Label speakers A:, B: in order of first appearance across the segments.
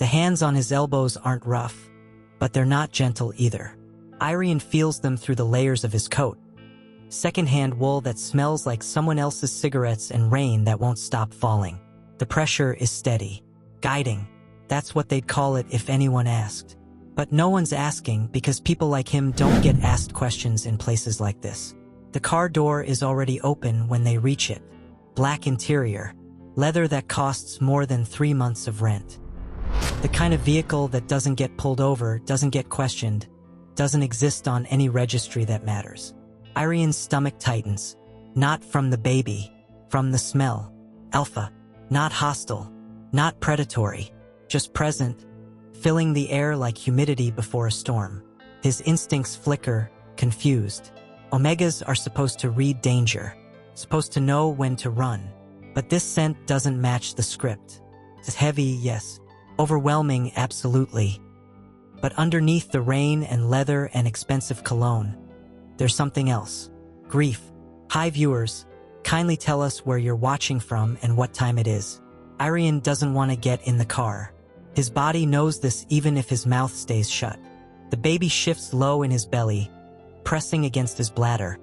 A: The hands on his elbows aren't rough, but they're not gentle either. Irian feels them through the layers of his coat. Secondhand wool that smells like someone else's cigarettes and rain that won't stop falling. The pressure is steady. Guiding. That's what they'd call it if anyone asked. But no one's asking because people like him don't get asked questions in places like this. The car door is already open when they reach it. Black interior. Leather that costs more than 3 months of rent. The kind of vehicle that doesn't get pulled over, doesn't get questioned, doesn't exist on any registry that matters. Irian's stomach tightens. Not from the baby, from the smell. Alpha. Not hostile. Not predatory. Just present, filling the air like humidity before a storm. His instincts flicker, confused. Omegas are supposed to read danger, supposed to know when to run. But this scent doesn't match the script. It's heavy, yes. Overwhelming, absolutely. But underneath the rain and leather and expensive cologne, there's something else. Grief. Hi viewers, kindly tell us where you're watching from and what time it is. Irian doesn't want to get in the car. His body knows this even if his mouth stays shut. The baby shifts low in his belly, pressing against his bladder,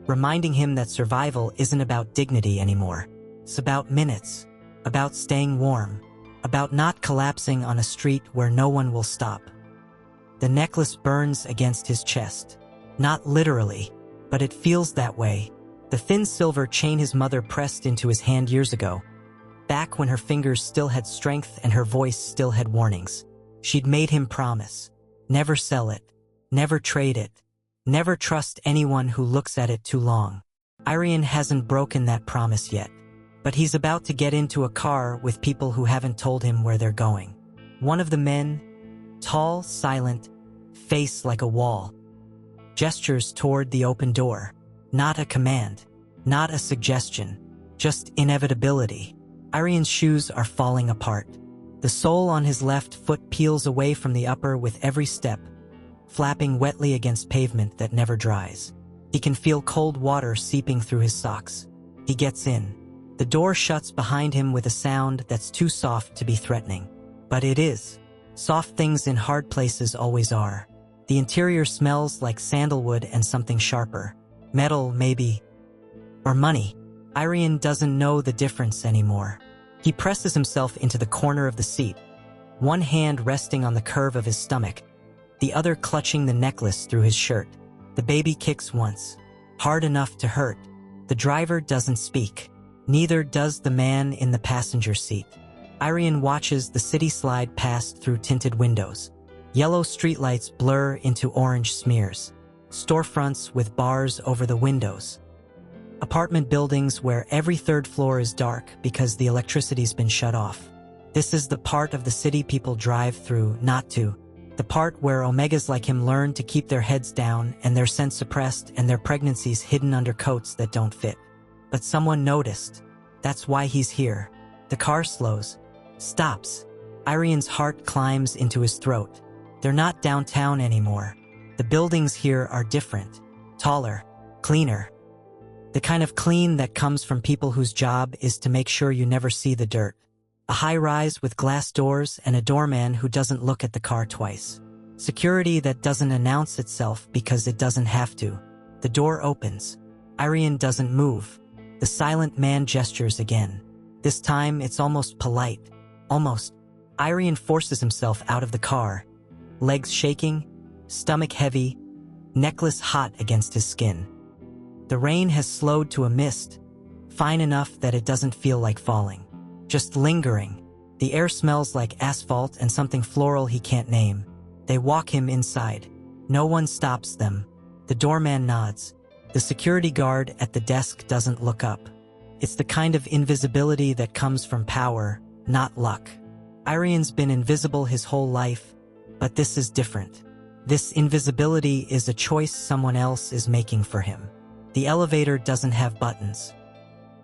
A: reminding him that survival isn't about dignity anymore. It's about minutes, about staying warm, about not collapsing on a street where no one will stop. The necklace burns against his chest. Not literally, but it feels that way. The thin silver chain his mother pressed into his hand years ago, back when her fingers still had strength and her voice still had warnings. She'd made him promise. Never sell it. Never trade it. Never trust anyone who looks at it too long. Irian hasn't broken that promise yet. But he's about to get into a car with people who haven't told him where they're going. One of the men, tall, silent, face like a wall, gestures toward the open door. Not a command. Not a suggestion. Just inevitability. Irian's shoes are falling apart. The sole on his left foot peels away from the upper with every step, flapping wetly against pavement that never dries. He can feel cold water seeping through his socks. He gets in. The door shuts behind him with a sound that's too soft to be threatening. But it is. Soft things in hard places always are. The interior smells like sandalwood and something sharper. Metal, maybe. Or money. Irian doesn't know the difference anymore. He presses himself into the corner of the seat, one hand resting on the curve of his stomach, the other clutching the necklace through his shirt. The baby kicks once, hard enough to hurt. The driver doesn't speak. Neither does the man in the passenger seat. Irian watches the city slide past through tinted windows. Yellow streetlights blur into orange smears. Storefronts with bars over the windows. Apartment buildings where every third floor is dark because the electricity's been shut off. This is the part of the city people drive through, not to. The part where Omegas like him learn to keep their heads down and their scent suppressed and their pregnancies hidden under coats that don't fit. But someone noticed. That's why he's here. The car slows. Stops. Irian's heart climbs into his throat. They're not downtown anymore. The buildings here are different. Taller. Cleaner. The kind of clean that comes from people whose job is to make sure you never see the dirt. A high-rise with glass doors and a doorman who doesn't look at the car twice. Security that doesn't announce itself because it doesn't have to. The door opens. Irian doesn't move. The silent man gestures again. This time it's almost polite. Almost. Irian forces himself out of the car. Legs shaking, stomach heavy, necklace hot against his skin. The rain has slowed to a mist, fine enough that it doesn't feel like falling. Just lingering. The air smells like asphalt and something floral he can't name. They walk him inside. No one stops them. The doorman nods. The security guard at the desk doesn't look up. It's the kind of invisibility that comes from power, not luck. Irian's been invisible his whole life, but this is different. This invisibility is a choice someone else is making for him. The elevator doesn't have buttons.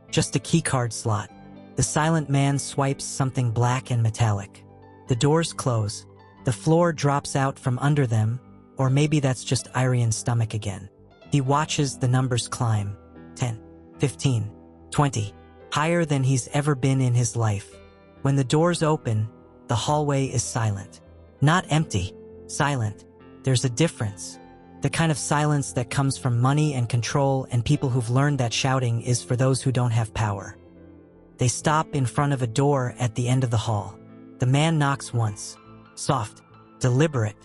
A: Just a keycard slot. The silent man swipes something black and metallic. The doors close. The floor drops out from under them, or maybe that's just Irian's stomach again. He watches the numbers climb. 10, 15, 20. Higher than he's ever been in his life. When the doors open, The hallway is silent. Not empty, silent. There's a difference. The kind of silence that comes from money and control and people who've learned that shouting is for those who don't have power. They stop in front of a door at the end of the hall. The man knocks once. Soft, deliberate.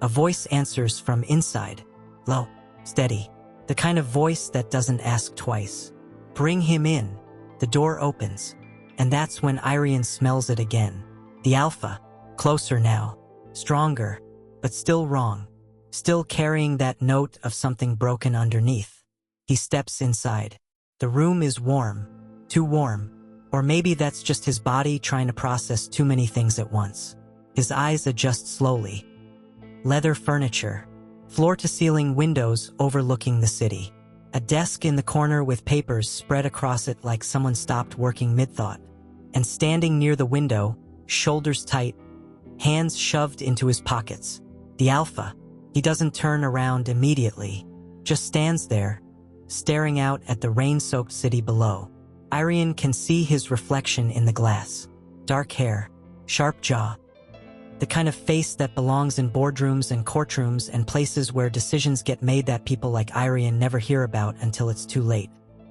A: A voice answers from inside. Low, steady. The kind of voice that doesn't ask twice. Bring him in. The door opens. And that's when Irian smells it again. The alpha. Closer now. Stronger. But still wrong. Still carrying that note of something broken underneath. He steps inside. The room is warm. Too warm. Or maybe that's just his body trying to process too many things at once. His eyes adjust slowly. Leather furniture. Floor-to-ceiling windows overlooking the city. A desk in the corner with papers spread across it like someone stopped working mid-thought. And standing near the window, shoulders tight, hands shoved into his pockets. The alpha. He doesn't turn around immediately, just stands there, staring out at the rain-soaked city below. Irian can see his reflection in the glass. Dark hair, sharp jaw. The kind of face that belongs in boardrooms and courtrooms and places where decisions get made that people like Irian never hear about until it's too late.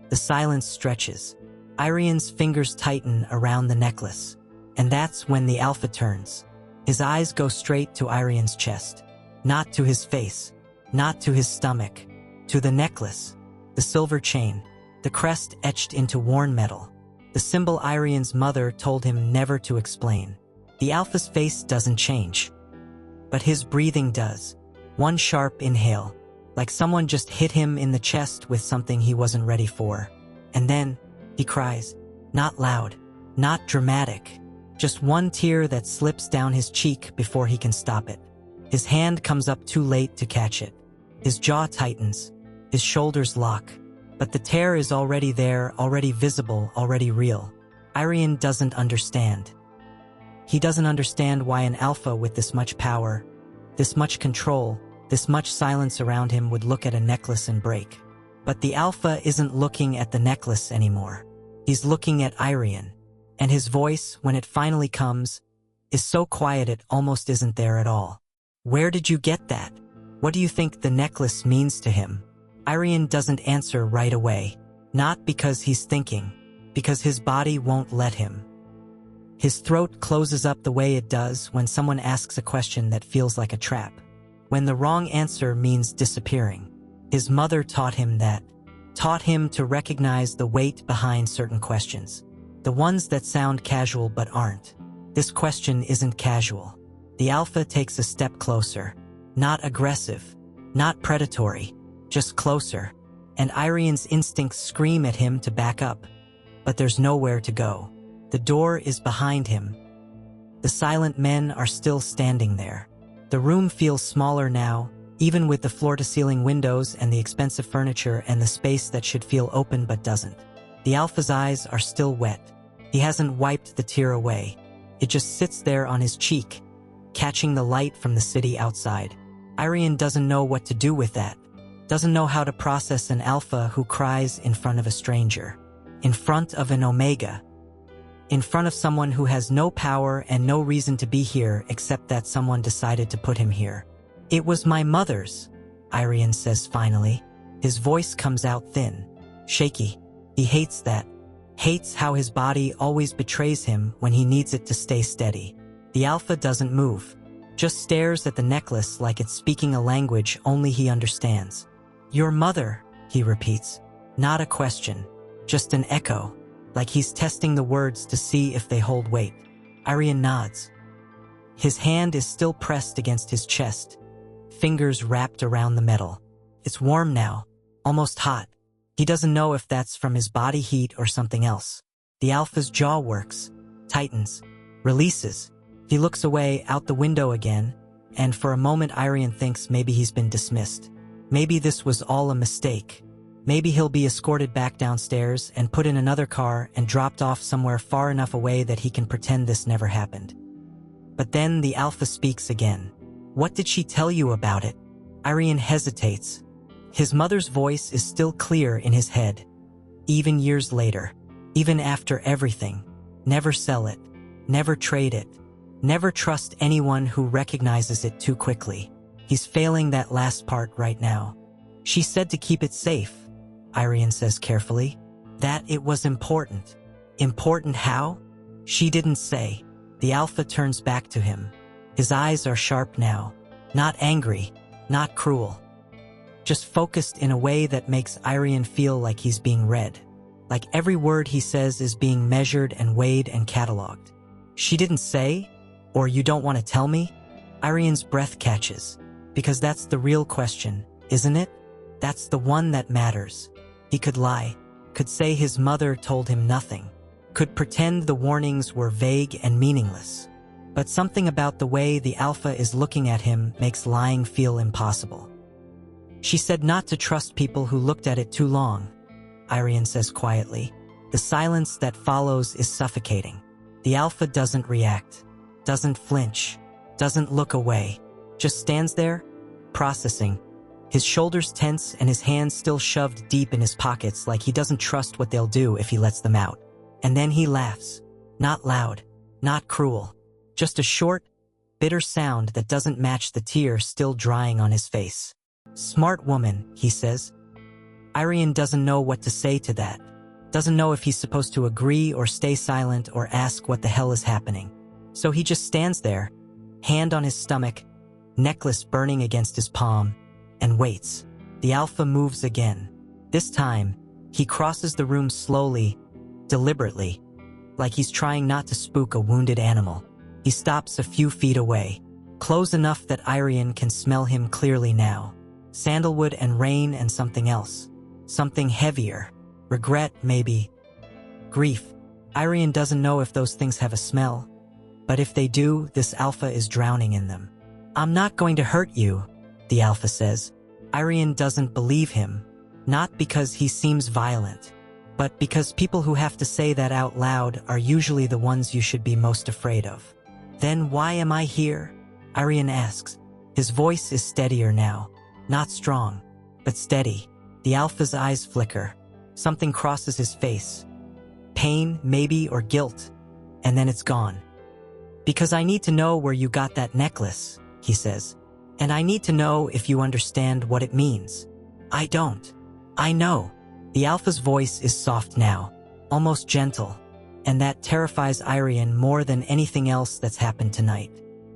A: The silence stretches. Irian's fingers tighten around the necklace. And that's when the alpha turns. His eyes go straight to Irian's chest. Not to his face. Not to his stomach. To the necklace. The silver chain. The crest etched into worn metal. The symbol Irian's mother told him never to explain. The alpha's face doesn't change. But his breathing does. One sharp inhale. Like someone just hit him in the chest with something he wasn't ready for. And then, he cries. Not loud. Not dramatic. Just one tear that slips down his cheek before he can stop it. His hand comes up too late to catch it. His jaw tightens. His shoulders lock. But the tear is already there, already visible, already real. Irian doesn't understand. He doesn't understand why an alpha with this much power, this much control, this much silence around him would look at a necklace and break. But the alpha isn't looking at the necklace anymore. He's looking at Irian. And his voice, when it finally comes, is so quiet it almost isn't there at all. Where did you get that? What do you think the necklace means to him? Irian doesn't answer right away. Not because he's thinking, because his body won't let him. His throat closes up the way it does when someone asks a question that feels like a trap. When the wrong answer means disappearing. His mother taught him that. Taught him to recognize the weight behind certain questions. The ones that sound casual but aren't. This question isn't casual. The alpha takes a step closer. Not aggressive. Not predatory. Just closer. And Irian's instincts scream at him to back up. But there's nowhere to go. The door is behind him. The silent men are still standing there. The room feels smaller now, even with the floor-to-ceiling windows and the expensive furniture and the space that should feel open but doesn't. The alpha's eyes are still wet. He hasn't wiped the tear away. It just sits there on his cheek, catching the light from the city outside. Irian doesn't know what to do with that. Doesn't know how to process an alpha who cries in front of a stranger. In front of an omega. In front of someone who has no power and no reason to be here except that someone decided to put him here. It was my mother's, Irian says finally. His voice comes out thin, shaky. He hates that. Hates how his body always betrays him when he needs it to stay steady. The alpha doesn't move. Just stares at the necklace like it's speaking a language only he understands. Your mother, he repeats. Not a question. Just an echo. Like he's testing the words to see if they hold weight. Irian nods. His hand is still pressed against his chest, fingers wrapped around the metal. It's warm now, almost hot. He doesn't know if that's from his body heat or something else. The alpha's jaw works, tightens, releases. He looks away out the window again, and for a moment Irian thinks maybe he's been dismissed. Maybe this was all a mistake. Maybe he'll be escorted back downstairs and put in another car and dropped off somewhere far enough away that he can pretend this never happened. But then the alpha speaks again. What did she tell you about it? Irian hesitates. His mother's voice is still clear in his head. Even years later. Even after everything. Never sell it. Never trade it. Never trust anyone who recognizes it too quickly. He's failing that last part right now. She said to keep it safe, Irian says carefully. That it was important. Important how? She didn't say. The alpha turns back to him. His eyes are sharp now. Not angry, not cruel. Just focused in a way that makes Irian feel like he's being read. Like every word he says is being measured and weighed and cataloged. She didn't say, or you don't want to tell me? Irian's breath catches. Because that's the real question, isn't it? That's the one that matters. He could lie, could say his mother told him nothing, could pretend the warnings were vague and meaningless. But something about the way the alpha is looking at him makes lying feel impossible. She said not to trust people who looked at it too long, Irian says quietly. The silence that follows is suffocating. The alpha doesn't react, doesn't flinch, doesn't look away, just stands there, processing. His shoulders tense and his hands still shoved deep in his pockets like he doesn't trust what they'll do if he lets them out. And then he laughs. Not loud, not cruel. Just a short, bitter sound that doesn't match the tear still drying on his face. Smart woman, he says. Irian doesn't know what to say to that. Doesn't know if he's supposed to agree or stay silent or ask what the hell is happening. So he just stands there, hand on his stomach, necklace burning against his palm, and waits. The alpha moves again. This time, he crosses the room slowly, deliberately, like he's trying not to spook a wounded animal. He stops a few feet away, close enough that Irian can smell him clearly now. Sandalwood and rain and something else. Something heavier. Regret, maybe. Grief. Irian doesn't know if those things have a smell. But if they do, this alpha is drowning in them. I'm not going to hurt you, the alpha says. Irian doesn't believe him. Not because he seems violent, but because people who have to say that out loud are usually the ones you should be most afraid of. Then why am I here? Irian asks. His voice is steadier now. Not strong, but steady. The alpha's eyes flicker. Something crosses his face. Pain, maybe, or guilt. And then it's gone. Because I need to know where you got that necklace, he says. And I need to know if you understand what it means. I don't. I know. The alpha's voice is soft now, almost gentle. And that terrifies Irian more than anything else that's happened tonight.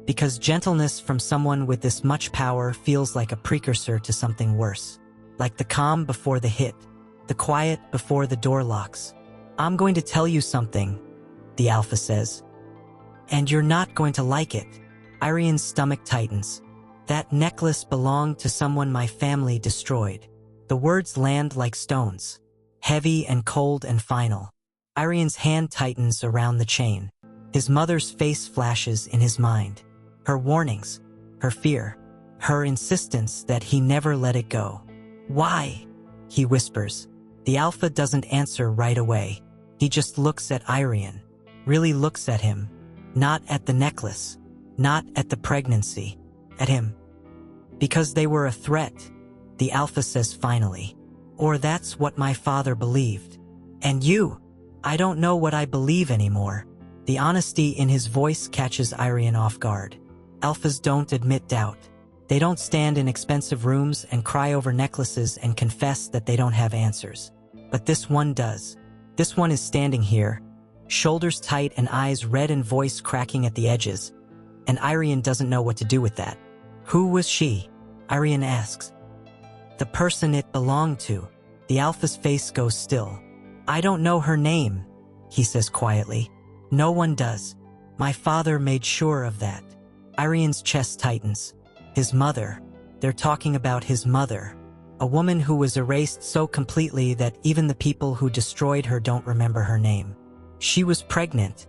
A: Because gentleness from someone with this much power feels like a precursor to something worse. Like the calm before the hit, the quiet before the door locks. I'm going to tell you something, the alpha says. And you're not going to like it. Irian's stomach tightens. That necklace belonged to someone my family destroyed. The words land like stones, heavy and cold and final. Irian's hand tightens around the chain. His mother's face flashes in his mind. Her warnings, her fear, her insistence that he never let it go. Why? He whispers. The alpha doesn't answer right away. He just looks at Irian. Really looks at him. Not at the necklace. Not at the pregnancy. At him. Because they were a threat, the alpha says finally. Or that's what my father believed. And you? I don't know what I believe anymore. The honesty in his voice catches Irian off guard. Alphas don't admit doubt. They don't stand in expensive rooms and cry over necklaces and confess that they don't have answers. But this one does. This one is standing here, shoulders tight and eyes red and voice cracking at the edges. And Irian doesn't know what to do with that. Who was she? Irian asks. The person it belonged to. The alpha's face goes still. I don't know her name, he says quietly. No one does. My father made sure of that. Irian's chest tightens. His mother. They're talking about his mother. A woman who was erased so completely that even the people who destroyed her don't remember her name. She was pregnant,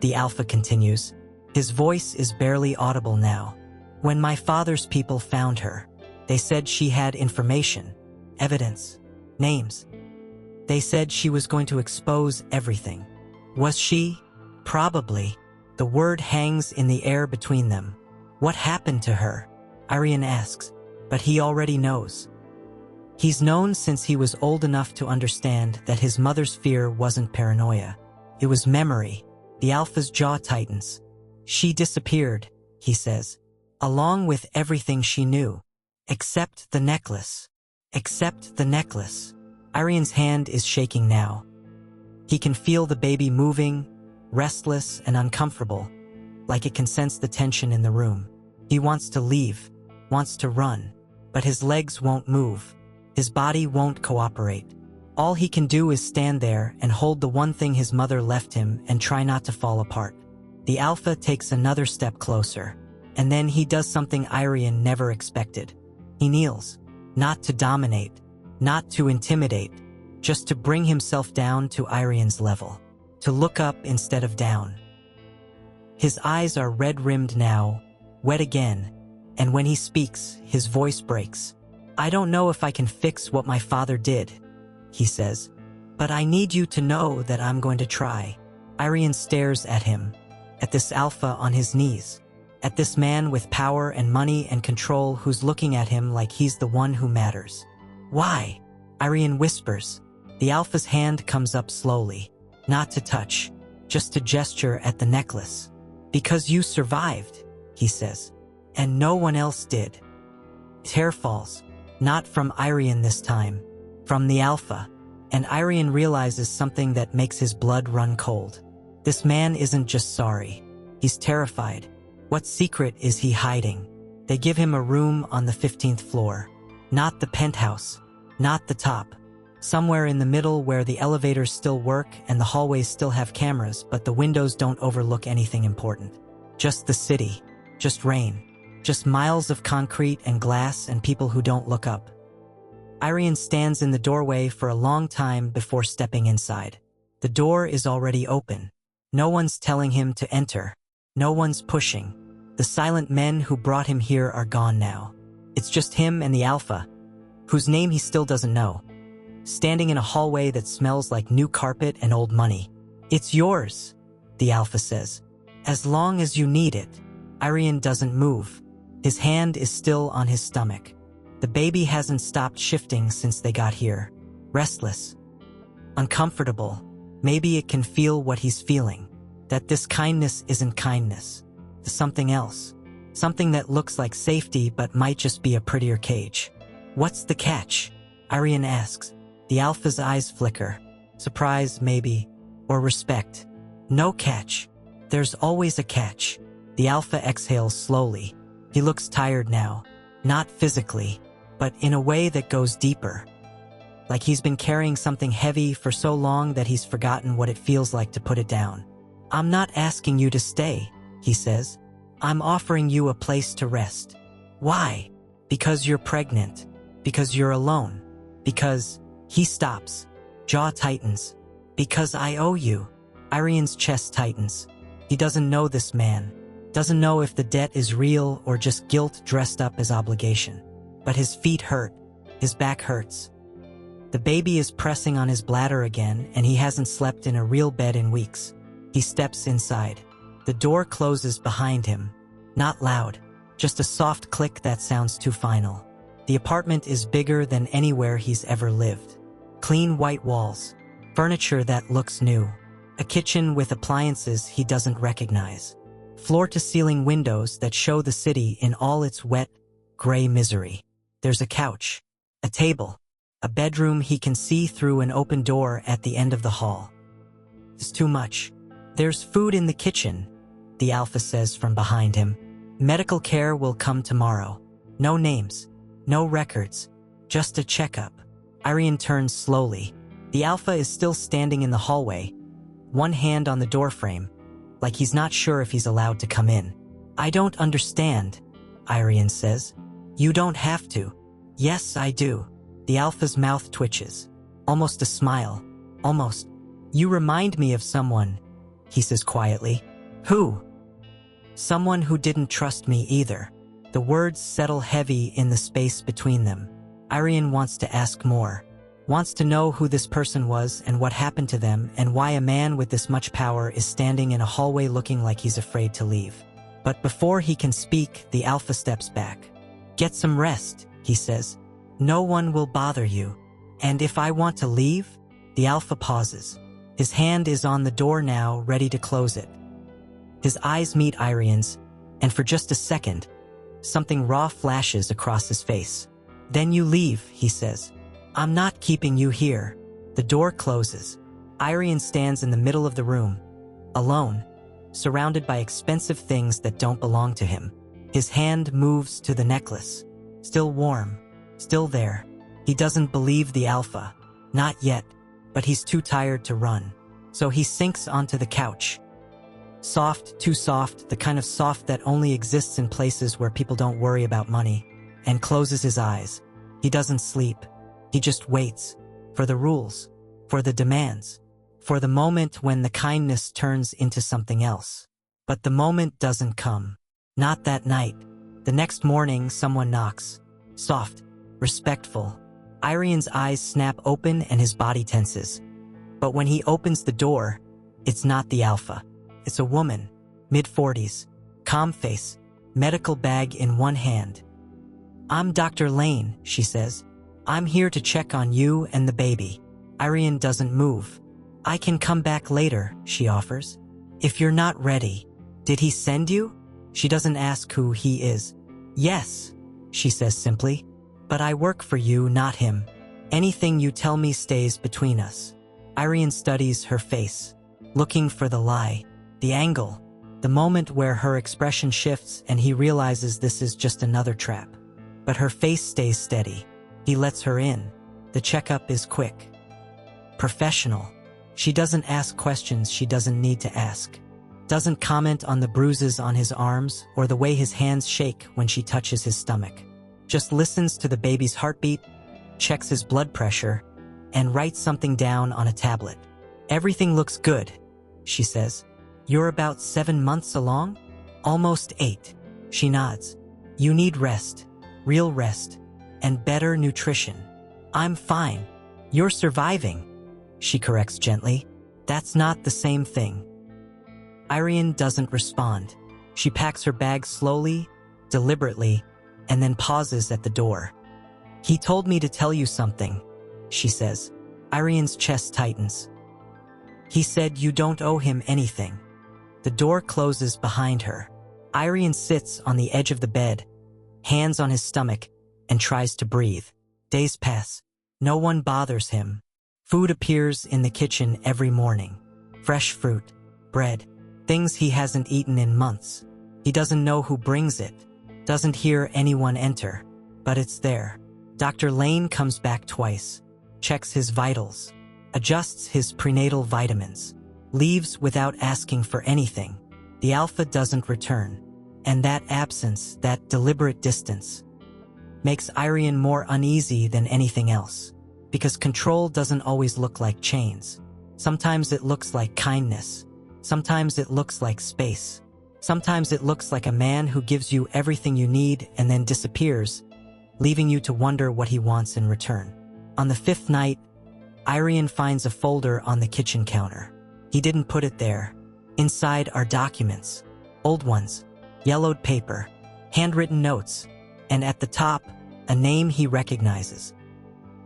A: the alpha continues. His voice is barely audible now. When my father's people found her, they said she had information, evidence, names. They said she was going to expose everything. Was she? Probably. The word hangs in the air between them. What happened to her? Irian asks, but he already knows. He's known since he was old enough to understand that his mother's fear wasn't paranoia. It was memory. The alpha's jaw tightens. She disappeared, he says, along with everything she knew. Except the necklace. Except the necklace. Arian's hand is shaking now. He can feel the baby moving, restless and uncomfortable, like it can sense the tension in the room. He wants to leave, wants to run, but his legs won't move. His body won't cooperate. All he can do is stand there and hold the one thing his mother left him and try not to fall apart. The alpha takes another step closer, and then he does something Arian never expected. He kneels, not to dominate, not to intimidate, just to bring himself down to Arian's level, to look up instead of down. His eyes are red-rimmed now, wet again, and when he speaks, his voice breaks. I don't know if I can fix what my father did, he says, but I need you to know that I'm going to try. Arian stares at him, at this alpha on his knees, at this man with power and money and control who's looking at him like he's the one who matters. Why? Arian whispers. The alpha's hand comes up slowly, not to touch, just to gesture at the necklace. Because you survived, he says, and no one else did. Tear falls, not from Arian this time, from the alpha, and Arian realizes something that makes his blood run cold. This man isn't just sorry, he's terrified. What secret is he hiding? They give him a room on the 15th floor. Not the penthouse, not the top. Somewhere in the middle where the elevators still work and the hallways still have cameras, but the windows don't overlook anything important. Just the city, just rain, just miles of concrete and glass and people who don't look up. Arian stands in the doorway for a long time before stepping inside. The door is already open. No one's telling him to enter. No one's pushing. The silent men who brought him here are gone now. It's just him and the alpha, whose name he still doesn't know, standing in a hallway that smells like new carpet and old money. It's yours, the alpha says. As long as you need it. Arian doesn't move. His hand is still on his stomach. The baby hasn't stopped shifting since they got here. Restless. Uncomfortable. Maybe it can feel what he's feeling. That this kindness isn't kindness. Something else. Something that looks like safety but might just be a prettier cage. What's the catch? Arian asks. The alpha's eyes flicker. Surprise, maybe. Or respect. No catch. There's always a catch. The alpha exhales slowly. He looks tired now. Not physically, but in a way that goes deeper. Like he's been carrying something heavy for so long that he's forgotten what it feels like to put it down. I'm not asking you to stay, he says. I'm offering you a place to rest. Why? Because you're pregnant. Because you're alone. Because... He stops. Jaw tightens. Because I owe you. Arian's chest tightens. He doesn't know this man. Doesn't know if the debt is real or just guilt dressed up as obligation. But his feet hurt. His back hurts. The baby is pressing on his bladder again, and he hasn't slept in a real bed in weeks. He steps inside. The door closes behind him. Not loud. Just a soft click that sounds too final. The apartment is bigger than anywhere he's ever lived. Clean white walls. Furniture that looks new. A kitchen with appliances he doesn't recognize. Floor-to-ceiling windows that show the city in all its wet, gray misery. There's a couch. A table. A bedroom he can see through an open door at the end of the hall. It's too much. There's food in the kitchen, the alpha says from behind him. Medical care will come tomorrow. No names. No records. Just a checkup. Arian turns slowly. The alpha is still standing in the hallway, one hand on the doorframe, like he's not sure if he's allowed to come in. I don't understand, Arian says. You don't have to. Yes, I do. The alpha's mouth twitches. Almost a smile. Almost. You remind me of someone, he says quietly. Who? Someone who didn't trust me either. The words settle heavy in the space between them. Arian wants to ask more. Wants to know who this person was and what happened to them and why a man with this much power is standing in a hallway looking like he's afraid to leave. But before he can speak, the alpha steps back. Get some rest, he says. No one will bother you. And if I want to leave? The alpha pauses. His hand is on the door now, ready to close it. His eyes meet Irian's, and for just a second, something raw flashes across his face. "Then you leave," he says. "I'm not keeping you here." The door closes. Irian stands in the middle of the room, alone, surrounded by expensive things that don't belong to him. His hand moves to the necklace. Still warm, still there. He doesn't believe the alpha. Not yet, but he's too tired to run. So he sinks onto the couch. Soft, too soft, the kind of soft that only exists in places where people don't worry about money, and closes his eyes. He doesn't sleep. He just waits. For the rules. For the demands. For the moment when the kindness turns into something else. But the moment doesn't come. Not that night. The next morning, someone knocks. Soft. Respectful. Irian's eyes snap open and his body tenses. But when he opens the door, it's not the alpha. It's a woman, mid-40s, calm face, medical bag in one hand. "I'm Dr. Lane," she says. "I'm here to check on you and the baby." Irian doesn't move. "I can come back later," she offers. "If you're not ready." "Did he send you?" She doesn't ask who he is. "Yes," she says simply. "But I work for you, not him. Anything you tell me stays between us." Irian studies her face, looking for the lie, the angle, the moment where her expression shifts and he realizes this is just another trap. But her face stays steady. He lets her in. The checkup is quick. Professional. She doesn't ask questions she doesn't need to ask. Doesn't comment on the bruises on his arms or the way his hands shake when she touches his stomach. Just listens to the baby's heartbeat, checks his blood pressure, and writes something down on a tablet. "Everything looks good," she says. "You're about 7 months along?" "Almost 8. She nods. "You need rest, real rest, and better nutrition." "I'm fine." "You're surviving," she corrects gently. "That's not the same thing." Irian doesn't respond. She packs her bag slowly, deliberately, and then pauses at the door. "He told me to tell you something," she says. Irian's chest tightens. "He said you don't owe him anything." The door closes behind her. Irian sits on the edge of the bed, hands on his stomach, and tries to breathe. Days pass. No one bothers him. Food appears in the kitchen every morning. Fresh fruit, bread, things he hasn't eaten in months. He doesn't know who brings it, doesn't hear anyone enter, but it's there. Dr. Lane comes back twice, checks his vitals, adjusts his prenatal vitamins, leaves without asking for anything. The alpha doesn't return, and that absence, that deliberate distance, makes Irian more uneasy than anything else. Because control doesn't always look like chains. Sometimes it looks like kindness. Sometimes it looks like space. Sometimes it looks like a man who gives you everything you need and then disappears, leaving you to wonder what he wants in return. On the 5th night, Irian finds a folder on the kitchen counter. He didn't put it there. Inside are documents, old ones, yellowed paper, handwritten notes, and at the top, a name he recognizes.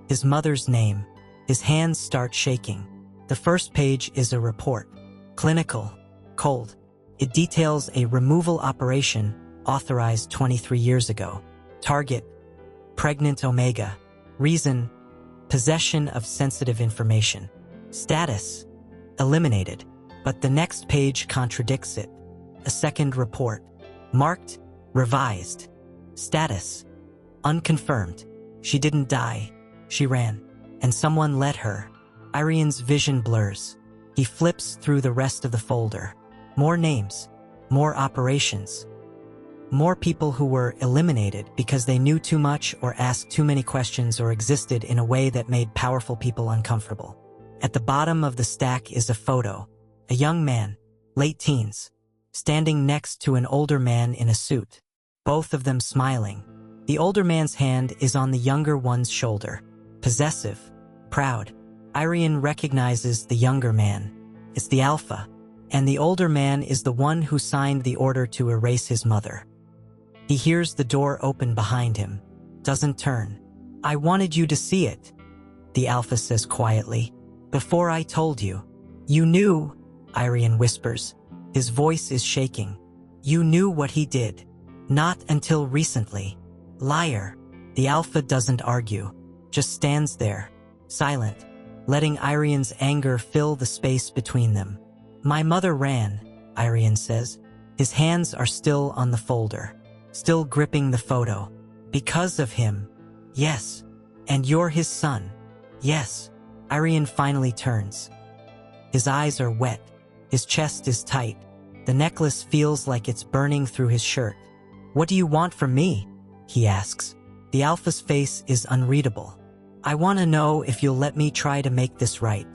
A: His mother's name. His hands start shaking. The first page is a report. Clinical. Cold. It details a removal operation authorized 23 years ago. Target. Pregnant Omega. Reason. Possession of sensitive information. Status. Eliminated. But the next page contradicts it. A second report. Marked. Revised. Status. Unconfirmed. She didn't die. She ran. And someone let her. Irian's vision blurs. He flips through the rest of the folder. More names. More operations. More people who were eliminated because they knew too much or asked too many questions or existed in a way that made powerful people uncomfortable. At the bottom of the stack is a photo. A young man, late teens, standing next to an older man in a suit. Both of them smiling. The older man's hand is on the younger one's shoulder. Possessive. Proud. Irian recognizes the younger man. It's the alpha. And the older man is the one who signed the order to erase his mother. He hears the door open behind him. Doesn't turn. "I wanted you to see it," the alpha says quietly. "Before I told you." "You knew," Irian whispers. His voice is shaking. You knew what he did. Not until recently. Liar. The Alpha doesn't argue, just stands there, silent, letting Irian's anger fill the space between them. My mother ran, Irian says. His hands are still on the folder, still gripping the photo. Because of him. Yes. And you're his son. Yes. Irian finally turns. His eyes are wet. His chest is tight. The necklace feels like it's burning through his shirt. What do you want from me? He asks. The Alpha's face is unreadable. I want to know if you'll let me try to make this right.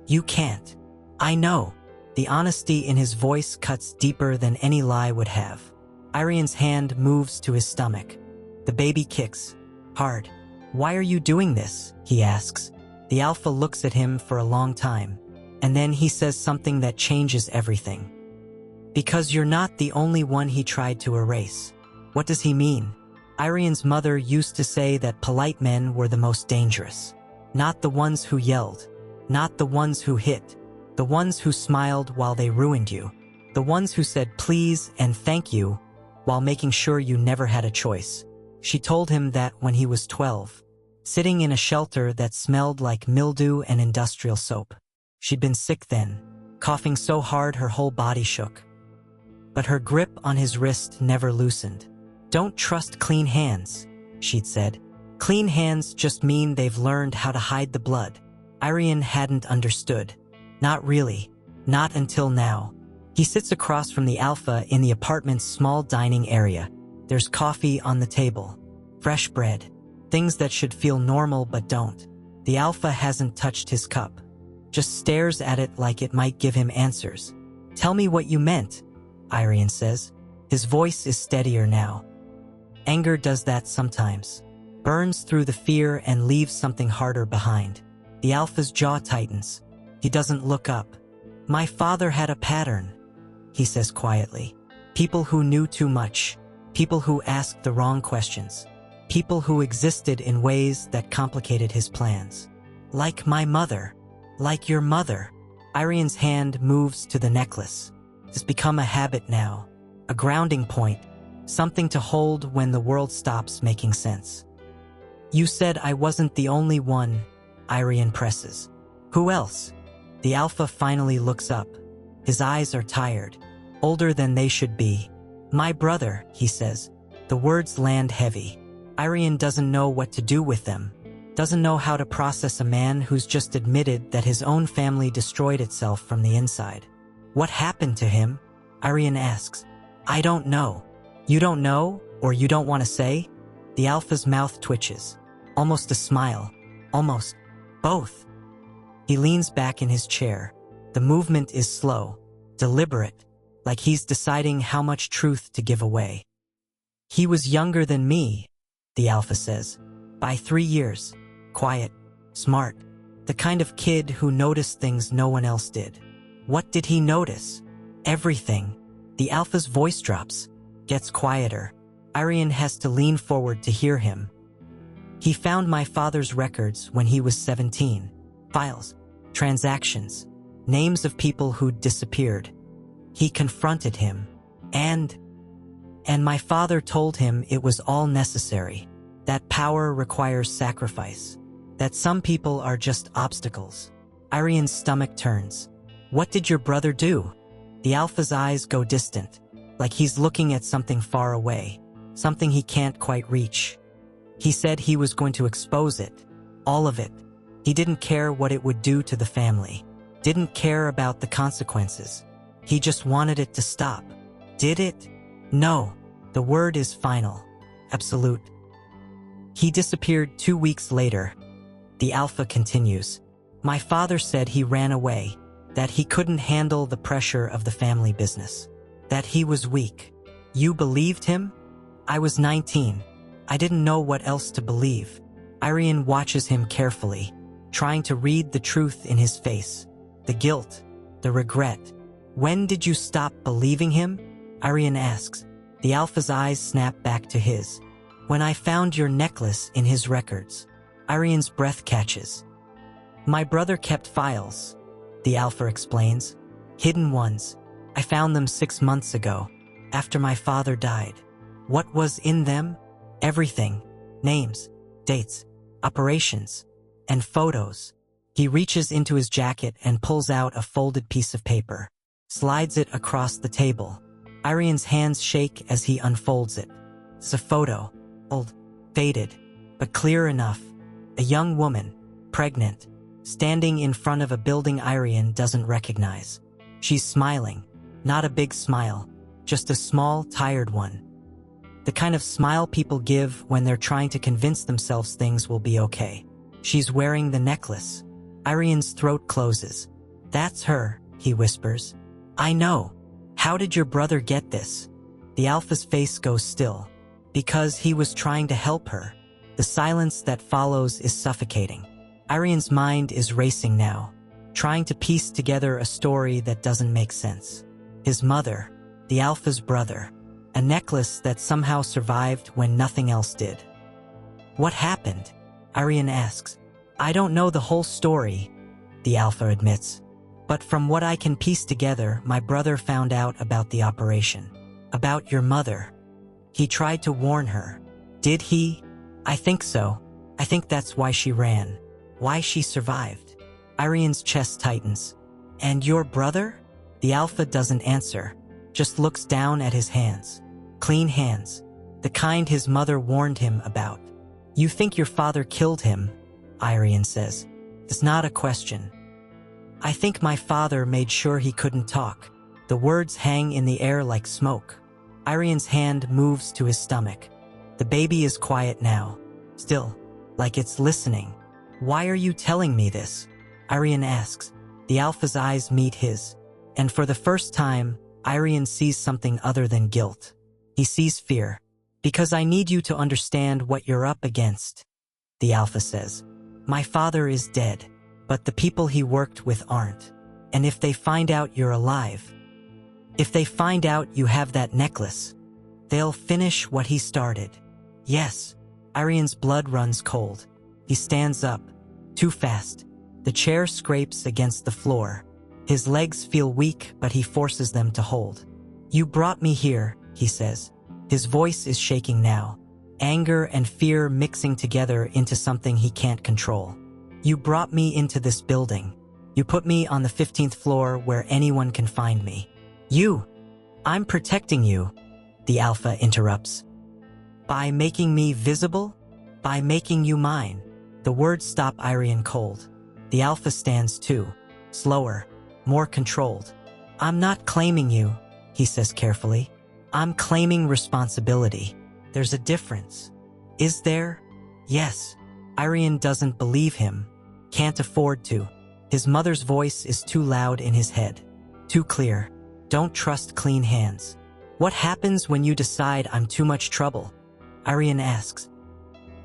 A: You can't. I know. The honesty in his voice cuts deeper than any lie would have. Irian's hand moves to his stomach. The baby kicks. Hard. Why are you doing this? He asks. The Alpha looks at him for a long time, and then he says something that changes everything. Because you're not the only one he tried to erase. What does he mean? Irian's mother used to say that polite men were the most dangerous. Not the ones who yelled. Not the ones who hit. The ones who smiled while they ruined you. The ones who said please and thank you while making sure you never had a choice. She told him that when he was 12, sitting in a shelter that smelled like mildew and industrial soap. She'd been sick then, coughing so hard her whole body shook. But her grip on his wrist never loosened. Don't trust clean hands, she'd said. Clean hands just mean they've learned how to hide the blood. Irian hadn't understood. Not really. Not until now. He sits across from the Alpha in the apartment's small dining area. There's coffee on the table. Fresh bread. Things that should feel normal but don't. The Alpha hasn't touched his cup. Just stares at it like it might give him answers. Tell me what you meant, Irian says. His voice is steadier now. Anger does that sometimes. Burns through the fear and leaves something harder behind. The Alpha's jaw tightens. He doesn't look up. My father had a pattern, he says quietly. People who knew too much. People who asked the wrong questions. People who existed in ways that complicated his plans. Like my mother. Like your mother. Irian's hand moves to the necklace. It's become a habit now. A grounding point. Something to hold when the world stops making sense. You said I wasn't the only one, Irian presses. Who else? The Alpha finally looks up. His eyes are tired. Older than they should be. My brother, he says. The words land heavy. Irian doesn't know what to do with them. Doesn't know how to process a man who's just admitted that his own family destroyed itself from the inside. What happened to him? Irian asks. I don't know. You don't know, or you don't want to say? The Alpha's mouth twitches. Almost a smile. Almost. Both. He leans back in his chair. The movement is slow, deliberate, like he's deciding how much truth to give away. He was younger than me, the Alpha says. By 3 years. Quiet. Smart. The kind of kid who noticed things no one else did. What did he notice? Everything. The Alpha's voice drops. Gets quieter. Irian has to lean forward to hear him. He found my father's records when he was 17. Files. Transactions. Names of people who'd disappeared. He confronted him. And my father told him it was all necessary. That power requires sacrifice. That some people are just obstacles. Irian's stomach turns. What did your brother do? The Alpha's eyes go distant, like he's looking at something far away, something he can't quite reach. He said he was going to expose it. All of it. He didn't care what it would do to the family. Didn't care about the consequences. He just wanted it to stop. Did it? No. The word is final. Absolute. He disappeared 2 weeks later. The Alpha continues. My father said he ran away, that he couldn't handle the pressure of the family business, that he was weak. You believed him? I was 19. I didn't know what else to believe. Irian watches him carefully, trying to read the truth in his face. The guilt, the regret. When did you stop believing him? Irian asks. The Alpha's eyes snap back to his. When I found your necklace in his records. Irian's breath catches. My brother kept files, the Alpha explains. Hidden ones. I found them 6 months ago, after my father died. What was in them? Everything. Names, dates, operations, and photos. He reaches into his jacket and pulls out a folded piece of paper, slides it across the table. Irian's hands shake as he unfolds it. It's a photo, old, faded, but clear enough. A young woman, pregnant, standing in front of a building Irian doesn't recognize. She's smiling, not a big smile, just a small, tired one. The kind of smile people give when they're trying to convince themselves things will be okay. She's wearing the necklace. Irian's throat closes. That's her, he whispers. I know. How did your brother get this? The Alpha's face goes still. Because he was trying to help her. The silence that follows is suffocating. Irian's mind is racing now, trying to piece together a story that doesn't make sense. His mother, the Alpha's brother, a necklace that somehow survived when nothing else did. What happened? Irian asks. I don't know the whole story, the Alpha admits. But from what I can piece together, my brother found out about the operation. About your mother. He tried to warn her. Did he? I think so. I think that's why she ran. Why she survived. Irian's chest tightens. And your brother? The Alpha doesn't answer, just looks down at his hands. Clean hands. The kind his mother warned him about. You think your father killed him? Irian says. It's not a question. I think my father made sure he couldn't talk. The words hang in the air like smoke. Irian's hand moves to his stomach. The baby is quiet now. Still, like it's listening. Why are you telling me this? Irian asks. The Alpha's eyes meet his. And for the first time, Irian sees something other than guilt. He sees fear. Because I need you to understand what you're up against, the Alpha says. My father is dead, but the people he worked with aren't. And if they find out you're alive, if they find out you have that necklace, they'll finish what he started. Yes. Irian's blood runs cold. He stands up. Too fast. The chair scrapes against the floor. His legs feel weak, but he forces them to hold. You brought me here, he says. His voice is shaking now. Anger and fear mixing together into something he can't control. You brought me into this building. You put me on the 15th floor where anyone can find me. I'm protecting you, the Alpha interrupts. By making me visible? By making you mine. The words stop Irian cold. The Alpha stands too, slower, more controlled. I'm not claiming you, he says carefully. I'm claiming responsibility. There's a difference. Is there? Yes. Irian doesn't believe him. Can't afford to. His mother's voice is too loud in his head. Too clear. Don't trust clean hands. What happens when you decide I'm too much trouble? Irian asks.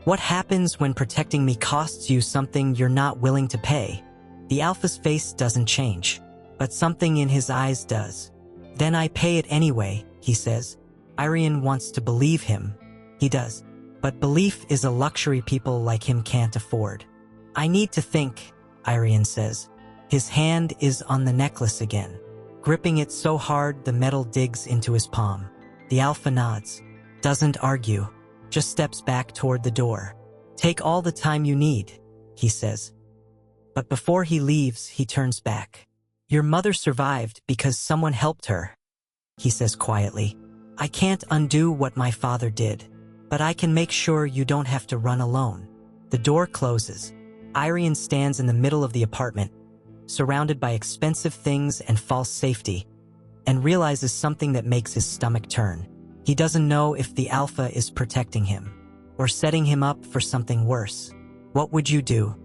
A: What happens when protecting me costs you something you're not willing to pay? The Alpha's face doesn't change, but something in his eyes does. Then I pay it anyway, he says. Irian wants to believe him. He does. But belief is a luxury people like him can't afford. I need to think, Irian says. His hand is on the necklace again, gripping it so hard the metal digs into his palm. The Alpha nods, doesn't argue, just steps back toward the door. Take all the time you need, he says. But before he leaves, he turns back. Your mother survived because someone helped her, he says quietly. I can't undo what my father did, but I can make sure you don't have to run alone. The door closes. Irian stands in the middle of the apartment, surrounded by expensive things and false safety, and realizes something that makes his stomach turn. He doesn't know if the Alpha is protecting him, or setting him up for something worse. What would you do?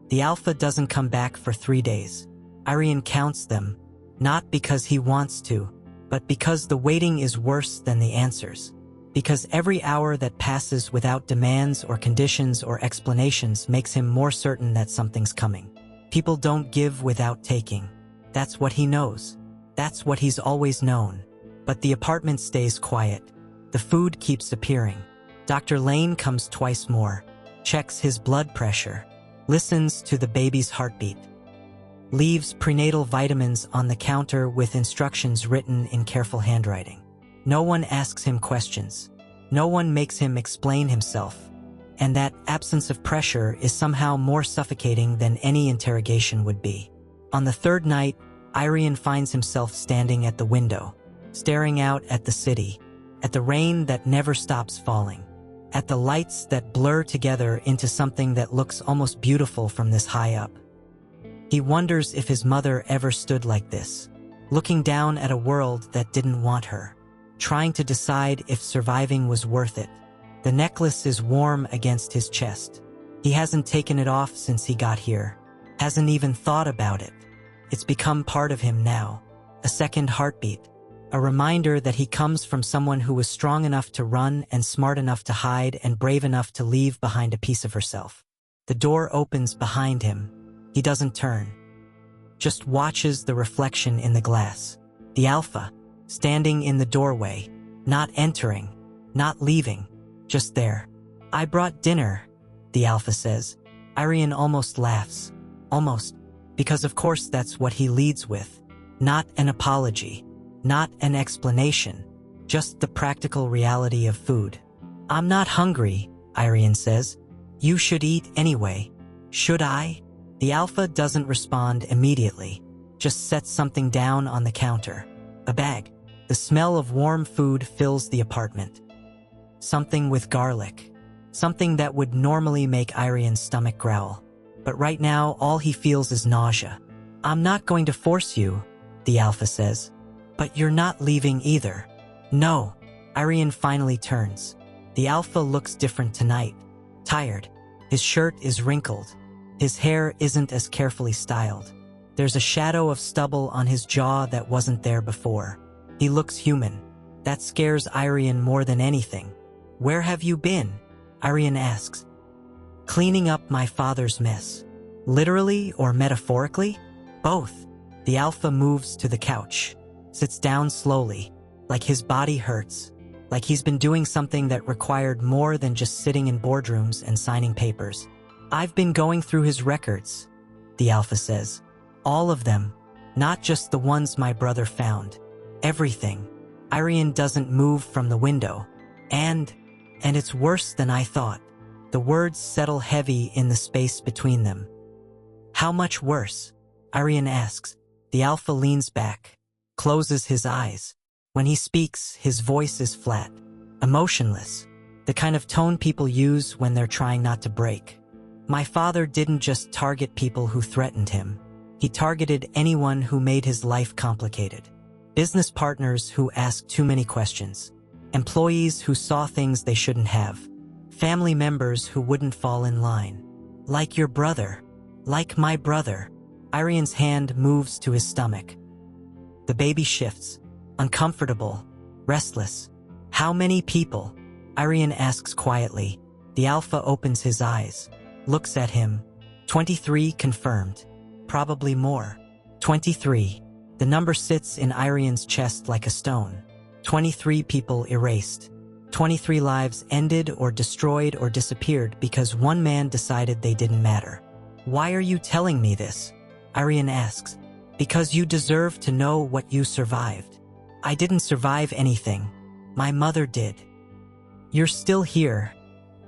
A: The Alpha doesn't come back for 3 days. Irian counts them, not because he wants to, but because the waiting is worse than the answers. Because every hour that passes without demands or conditions or explanations makes him more certain that something's coming. People don't give without taking. That's what he knows. That's what he's always known. But the apartment stays quiet. The food keeps appearing. Dr. Lane comes twice more, checks his blood pressure, listens to the baby's heartbeat. leaves prenatal vitamins on the counter with instructions written in careful handwriting. No one asks him questions. No one makes him explain himself. And that absence of pressure is somehow more suffocating than any interrogation would be. On the third night, Irian finds himself standing at the window, staring out at the city, at the rain that never stops falling, at the lights that blur together into something that looks almost beautiful from this high up. He wonders if his mother ever stood like this, looking down at a world that didn't want her, trying to decide if surviving was worth it. The necklace is warm against his chest. He hasn't taken it off since he got here, hasn't even thought about it. It's become part of him now, a second heartbeat, a reminder that he comes from someone who was strong enough to run and smart enough to hide and brave enough to leave behind a piece of herself. The door opens behind him. He doesn't turn, just watches the reflection in the glass. The Alpha, standing in the doorway, not entering, not leaving, just there. "I brought dinner," the Alpha says. Irian almost laughs. Almost, because of course that's what he leads with. Not an apology, not an explanation, just the practical reality of food. "I'm not hungry," Irian says. "You should eat anyway." "Should I?" The Alpha doesn't respond immediately, just sets something down on the counter. A bag. The smell of warm food fills the apartment. Something with garlic. Something that would normally make Irian's stomach growl. But right now, all he feels is nausea. "I'm not going to force you," the Alpha says. "But you're not leaving either." "No." Irian finally turns. The Alpha looks different tonight. Tired. His shirt is wrinkled. His hair isn't as carefully styled. There's a shadow of stubble on his jaw that wasn't there before. He looks human. That scares Irian more than anything. "Where have you been?" Irian asks. "Cleaning up my father's mess." "Literally or metaphorically?" "Both." The Alpha moves to the couch, sits down slowly, like his body hurts, like he's been doing something that required more than just sitting in boardrooms and signing papers. "I've been going through his records," the Alpha says. "All of them, not just the ones my brother found. Everything." Irian doesn't move from the window. And it's worse than I thought." The words settle heavy in the space between them. "How much worse?" Irian asks. The Alpha leans back, closes his eyes. When he speaks, his voice is flat, emotionless, the kind of tone people use when they're trying not to break. "My father didn't just target people who threatened him. He targeted anyone who made his life complicated. Business partners who asked too many questions. Employees who saw things they shouldn't have. Family members who wouldn't fall in line. Like your brother. Like my brother." Irian's hand moves to his stomach. The baby shifts, uncomfortable, restless. "How many people?" Irian asks quietly. The Alpha opens his eyes, looks at him. 23 confirmed. Probably more. 23. The number sits in Irian's chest like a stone. 23 people erased. 23 lives ended or destroyed or disappeared because one man decided they didn't matter. "Why are you telling me this?" Irian asks. "Because you deserve to know what you survived." "I didn't survive anything. My mother did." "You're still here,"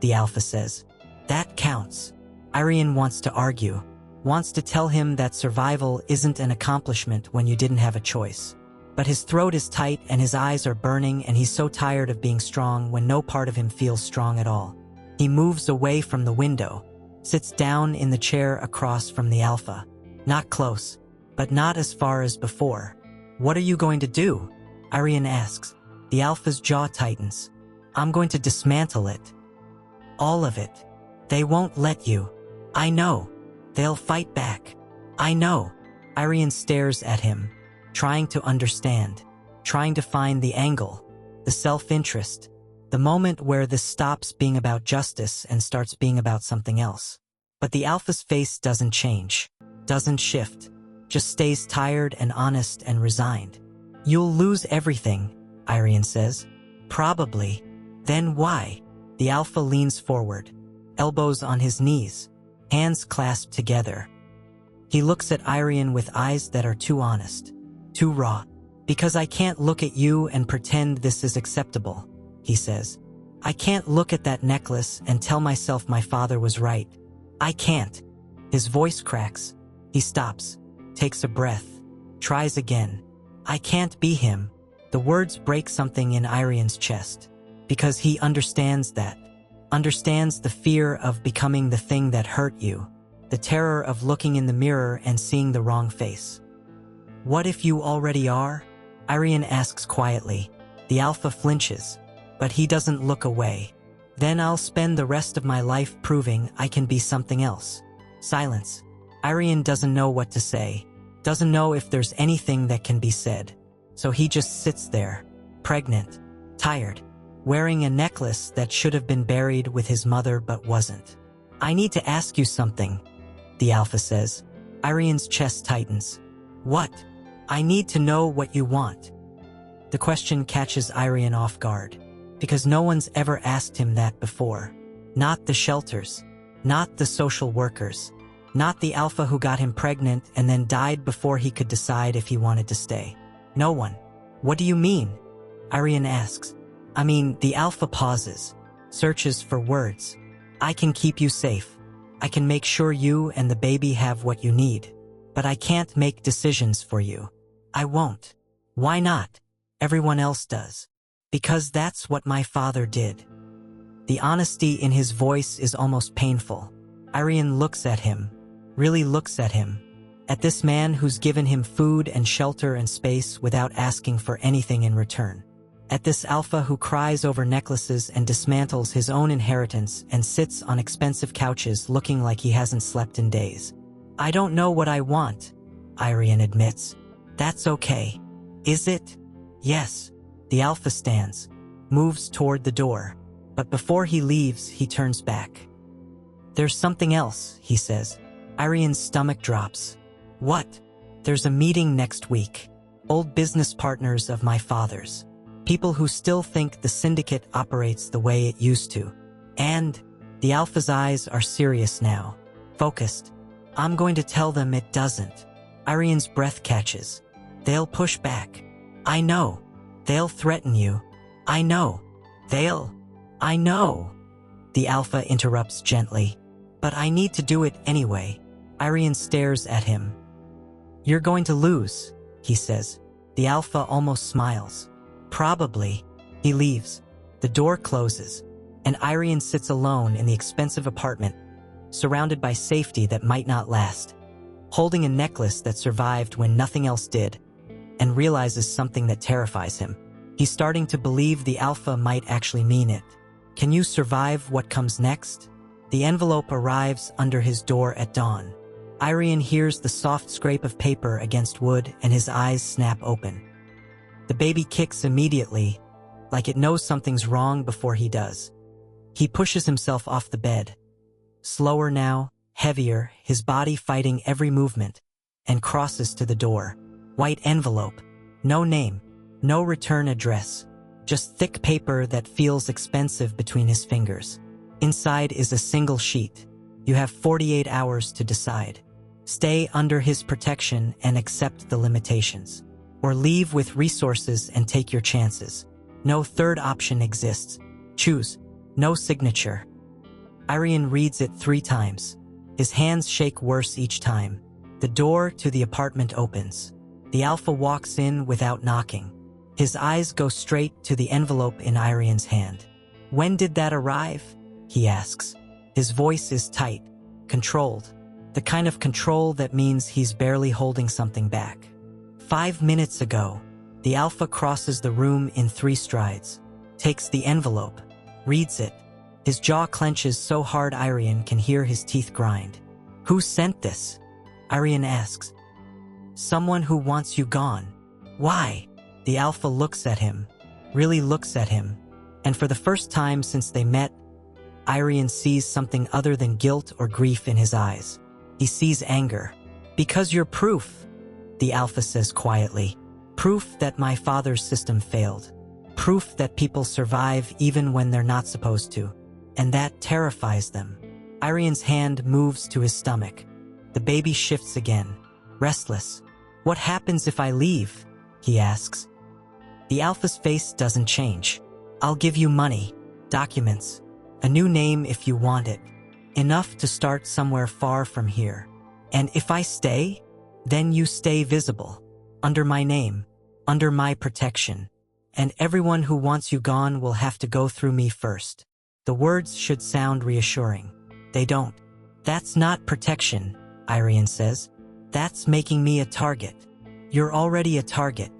A: the Alpha says. "That counts." Irian wants to argue, wants to tell him that survival isn't an accomplishment when you didn't have a choice. But his throat is tight and his eyes are burning and he's so tired of being strong when no part of him feels strong at all. He moves away from the window, sits down in the chair across from the Alpha. Not close, but not as far as before. "What are you going to do?" Irian asks. The Alpha's jaw tightens. "I'm going to dismantle it. All of it. They won't let you. I know. They'll fight back. I know." Irian stares at him, trying to understand, trying to find the angle, the self-interest, the moment where this stops being about justice and starts being about something else. But the Alpha's face doesn't change, doesn't shift, just stays tired and honest and resigned. "You'll lose everything," Irian says. "Probably. Then why?" The Alpha leans forward, elbows on his knees, hands clasped together. He looks at Irian with eyes that are too honest, too raw. Because I can't look at you and pretend this is acceptable, he says. I can't look at that necklace and tell myself my father was right. I can't. His voice cracks. He stops, takes a breath, tries again. I can't be him. The words break something in Irian's chest, because he understands that. Understands the fear of becoming the thing that hurt you, the terror of looking in the mirror and seeing the wrong face. What if you already are? Irian asks quietly. The alpha flinches, but he doesn't look away. Then I'll spend the rest of my life proving I can be something else. Silence. Irian doesn't know what to say, doesn't know if there's anything that can be said. So he just sits there, pregnant, tired, wearing a necklace that should have been buried with his mother but wasn't. I need to ask you something, the alpha says. Irian's chest tightens. What? I need to know what you want. The question catches Irian off guard, because no one's ever asked him that before. Not the shelters, not the social workers, not the alpha who got him pregnant and then died before he could decide if he wanted to stay. No one. What do you mean? Irian asks. I mean, the alpha pauses, searches for words. I can keep you safe. I can make sure you and the baby have what you need. But I can't make decisions for you. I won't. Why not? Everyone else does. Because that's what my father did. The honesty in his voice is almost painful. Irian looks at him, really looks at him. At this man who's given him food and shelter and space without asking for anything in return. At this alpha who cries over necklaces and dismantles his own inheritance and sits on expensive couches looking like he hasn't slept in days. I don't know what I want, Irian admits. That's okay. Is it? Yes. The alpha stands, moves toward the door, but before he leaves, he turns back. There's something else, he says. Irian's stomach drops. What? There's a meeting next week. Old business partners of my father's. People who still think the syndicate operates the way it used to. And the alpha's eyes are serious now, focused. I'm going to tell them it doesn't. Irian's breath catches. They'll push back. I know. They'll threaten you. I know. I know. The alpha interrupts gently. But I need to do it anyway. Irian stares at him. You're going to lose, he says. The alpha almost smiles. Probably. He leaves. The door closes, and Irian sits alone in the expensive apartment, surrounded by safety that might not last, holding a necklace that survived when nothing else did, and realizes something that terrifies him. He's starting to believe the alpha might actually mean it. Can you survive what comes next? The envelope arrives under his door at dawn. Irian hears the soft scrape of paper against wood and his eyes snap open. The baby kicks immediately, like it knows something's wrong before he does. He pushes himself off the bed. Slower now, heavier, his body fighting every movement, and crosses to the door. White envelope. No name. No return address. Just thick paper that feels expensive between his fingers. Inside is a single sheet. You have 48 hours to decide. Stay under his protection and accept the limitations. Or leave with resources and take your chances. No third option exists. Choose. No signature. Irian reads it 3 times. His hands shake worse each time. The door to the apartment opens. The alpha walks in without knocking. His eyes go straight to the envelope in Irian's hand. When did that arrive? He asks. His voice is tight, controlled. The kind of control that means he's barely holding something back. 5 minutes ago. The alpha crosses the room in 3 strides, takes the envelope, reads it. His jaw clenches so hard Irian can hear his teeth grind. Who sent this? Irian asks. Someone who wants you gone. Why? The alpha looks at him, really looks at him, and for the first time since they met, Irian sees something other than guilt or grief in his eyes. He sees anger. Because you're proof, the alpha says quietly. Proof that my father's system failed. Proof that people survive even when they're not supposed to. And that terrifies them. Irian's hand moves to his stomach. The baby shifts again, restless. What happens if I leave? He asks. The alpha's face doesn't change. I'll give you money, documents, a new name if you want it, enough to start somewhere far from here. And if I stay, then you stay visible, under my name, under my protection. And everyone who wants you gone will have to go through me first. The words should sound reassuring. They don't. That's not protection, Irian says. That's making me a target. You're already a target.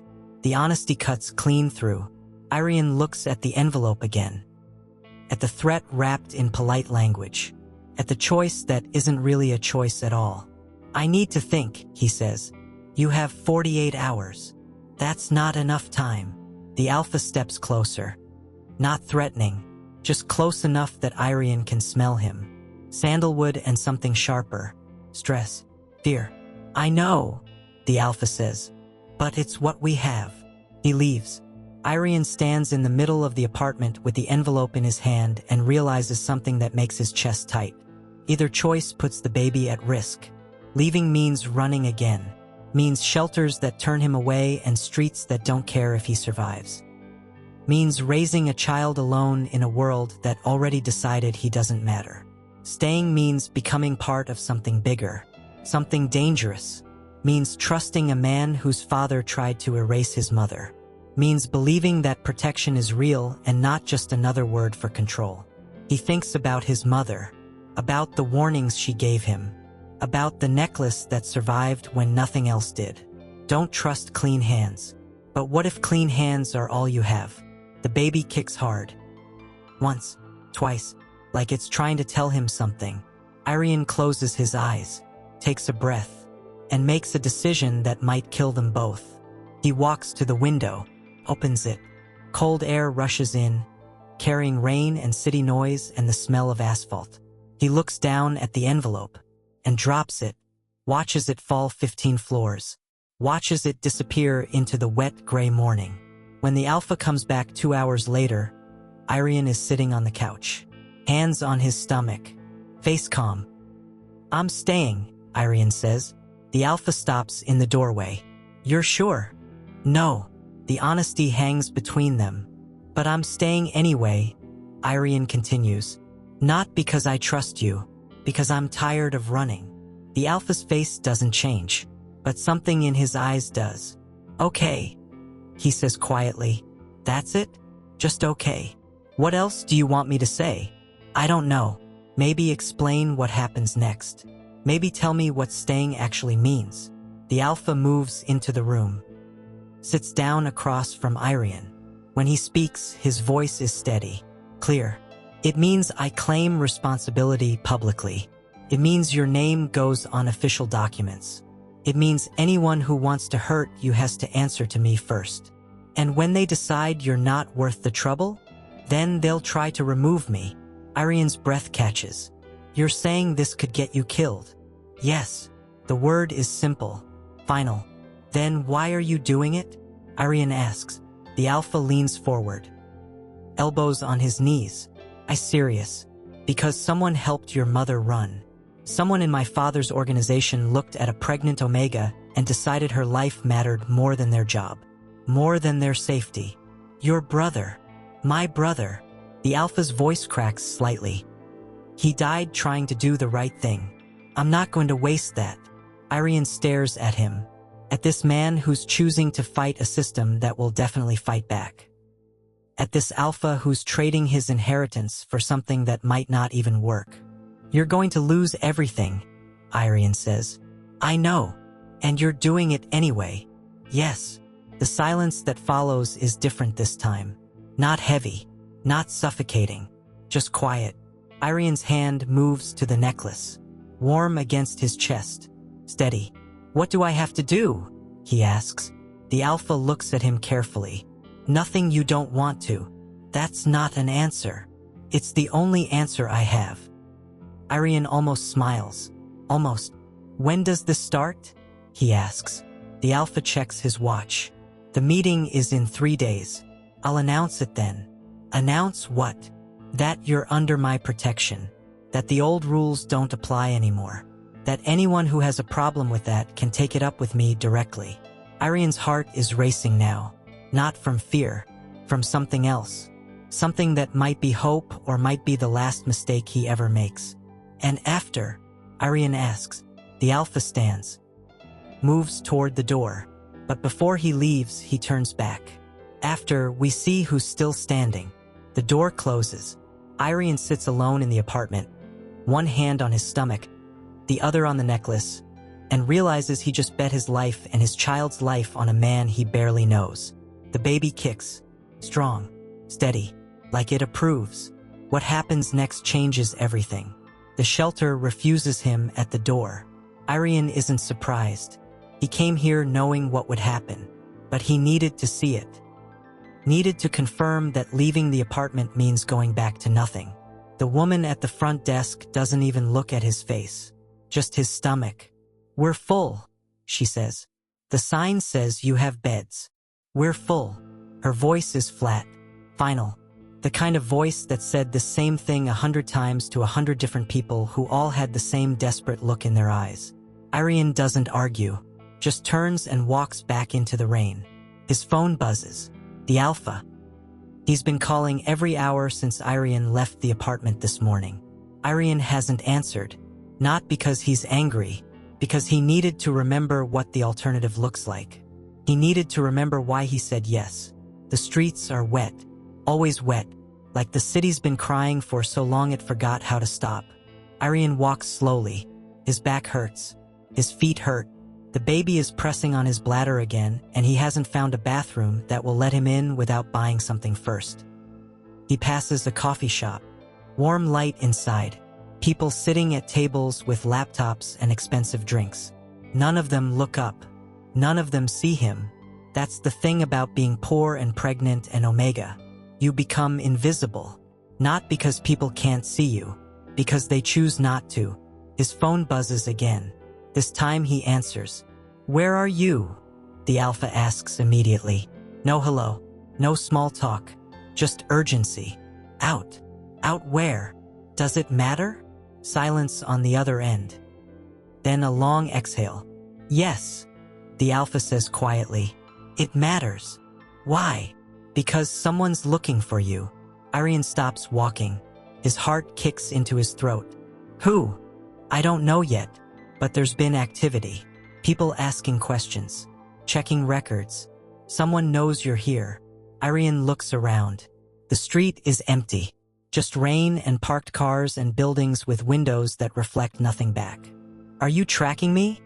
A: The honesty cuts clean through. Irian looks at the envelope again. At the threat wrapped in polite language. At the choice that isn't really a choice at all. I need to think, he says. You have 48 hours. That's not enough time. The alpha steps closer. Not threatening, just close enough that Irian can smell him. Sandalwood and something sharper. Stress. Fear. I know, the alpha says. But it's what we have. He leaves. Irian stands in the middle of the apartment with the envelope in his hand and realizes something that makes his chest tight. Either choice puts the baby at risk. Leaving means running again. Means shelters that turn him away and streets that don't care if he survives. Means raising a child alone in a world that already decided he doesn't matter. Staying means becoming part of something bigger, something dangerous. Means trusting a man whose father tried to erase his mother. Means believing that protection is real and not just another word for control. He thinks about his mother, about the warnings she gave him, about the necklace that survived when nothing else did. Don't trust clean hands. But what if clean hands are all you have? The baby kicks hard. Once, twice, like it's trying to tell him something. Irian closes his eyes, takes a breath, and makes a decision that might kill them both. He walks to the window, opens it. Cold air rushes in, carrying rain and city noise and the smell of asphalt. He looks down at the envelope and drops it, watches it fall 15 floors, watches it disappear into the wet gray morning. When the alpha comes back 2 hours later, Irian is sitting on the couch, hands on his stomach, face calm. I'm staying, Irian says. The alpha stops in the doorway. You're sure? No. The honesty hangs between them. But I'm staying anyway, Irian continues. Not because I trust you, because I'm tired of running. The alpha's face doesn't change, but something in his eyes does. Okay, he says quietly. That's it? Just okay. What else do you want me to say? I don't know. Maybe explain what happens next. Maybe tell me what staying actually means. The alpha moves into the room, sits down across from Irian. When he speaks, his voice is steady, clear. It means I claim responsibility publicly. It means your name goes on official documents. It means anyone who wants to hurt you has to answer to me first. And when they decide you're not worth the trouble, then they'll try to remove me. Irian's breath catches. You're saying this could get you killed? Yes. The word is simple. Final. Then why are you doing it? Irian asks. The alpha leans forward, elbows on his knees. I'm serious. Because someone helped your mother run. Someone in my father's organization looked at a pregnant Omega and decided her life mattered more than their job. More than their safety. Your brother. My brother. The alpha's voice cracks slightly. He died trying to do the right thing. I'm not going to waste that. Irian stares at him. At this man who's choosing to fight a system that will definitely fight back. At this alpha who's trading his inheritance for something that might not even work. You're going to lose everything, Irian says. I know. And you're doing it anyway. Yes. The silence that follows is different this time. Not heavy. Not suffocating. Just quiet. Irian's hand moves to the necklace. Warm against his chest. Steady. What do I have to do? He asks. The alpha looks at him carefully. Nothing you don't want to. That's not an answer. It's the only answer I have. Irian almost smiles. Almost. When does this start? He asks. The alpha checks his watch. The meeting is in 3 days. I'll announce it then. Announce what? That you're under my protection. That the old rules don't apply anymore. that anyone who has a problem with that can take it up with me directly. Irian's heart is racing now, not from fear, from something else. Something that might be hope or might be the last mistake he ever makes. And after, Irian asks, the Alpha stands, moves toward the door, but before he leaves, he turns back. After, we see who's still standing. The door closes. Irian sits alone in the apartment, one hand on his stomach, the other on the necklace, and realizes he just bet his life and his child's life on a man he barely knows. The baby kicks, strong, steady, like it approves. What happens next changes everything. The shelter refuses him at the door. Irian isn't surprised. He came here knowing what would happen, but he needed to see it. Needed to confirm that leaving the apartment means going back to nothing. The woman at the front desk doesn't even look at his face, just his stomach. We're full, she says. The sign says you have beds. We're full. Her voice is flat, final. The kind of voice that said the same thing 100 times to 100 different people who all had the same desperate look in their eyes. Irian doesn't argue, just turns and walks back into the rain. His phone buzzes. The Alpha. He's been calling every hour since Irian left the apartment this morning. Irian hasn't answered, not because he's angry, because he needed to remember what the alternative looks like. He needed to remember why he said yes. The streets are wet. Always wet, like the city's been crying for so long it forgot how to stop. Irian walks slowly. His back hurts. His feet hurt. The baby is pressing on his bladder again, and he hasn't found a bathroom that will let him in without buying something first. He passes a coffee shop. Warm light inside. People sitting at tables with laptops and expensive drinks. None of them look up. None of them see him. That's the thing about being poor and pregnant and Omega. You become invisible. Not because people can't see you, because they choose not to. His phone buzzes again. This time he answers. Where are you? The Alpha asks immediately. No hello. No small talk. Just urgency. Out. Out where? Does it matter? Silence on the other end. Then a long exhale. Yes. The Alpha says quietly. It matters. Why? Because someone's looking for you. Irian stops walking. His heart kicks into his throat. Who? I don't know yet, but there's been activity. People asking questions. Checking records. Someone knows you're here. Irian looks around. The street is empty. Just rain and parked cars and buildings with windows that reflect nothing back. Are you tracking me?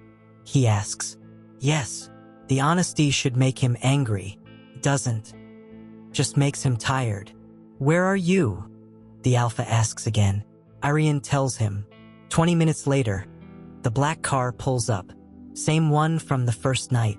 A: He asks. Yes. The honesty should make him angry. It doesn't. Just makes him tired. Where are you? The Alpha asks again. Irian tells him. 20 minutes later, the black car pulls up. Same one from the first night.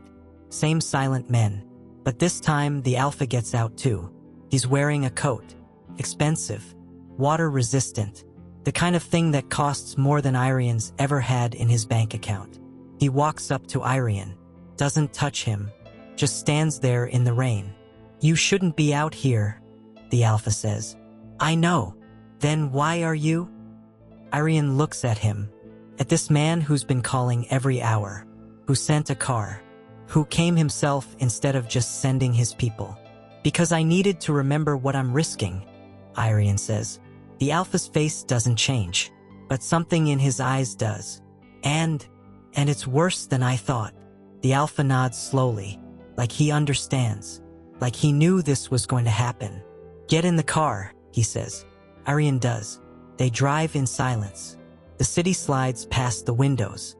A: Same silent men. But this time, the Alpha gets out too. He's wearing a coat. Expensive. Water-resistant. The kind of thing that costs more than Irian's ever had in his bank account. He walks up to Irian. Doesn't touch him. Just stands there in the rain. You shouldn't be out here, the Alpha says. I know. Then why are you? Irian looks at him. At this man who's been calling every hour. Who sent a car. Who came himself instead of just sending his people. Because I needed to remember what I'm risking, Irian says. The Alpha's face doesn't change, but something in his eyes does. And it's worse than I thought. The Alpha nods slowly, like he understands. Like he knew this was going to happen. Get in the car, he says. Irian does. They drive in silence. The city slides past the windows.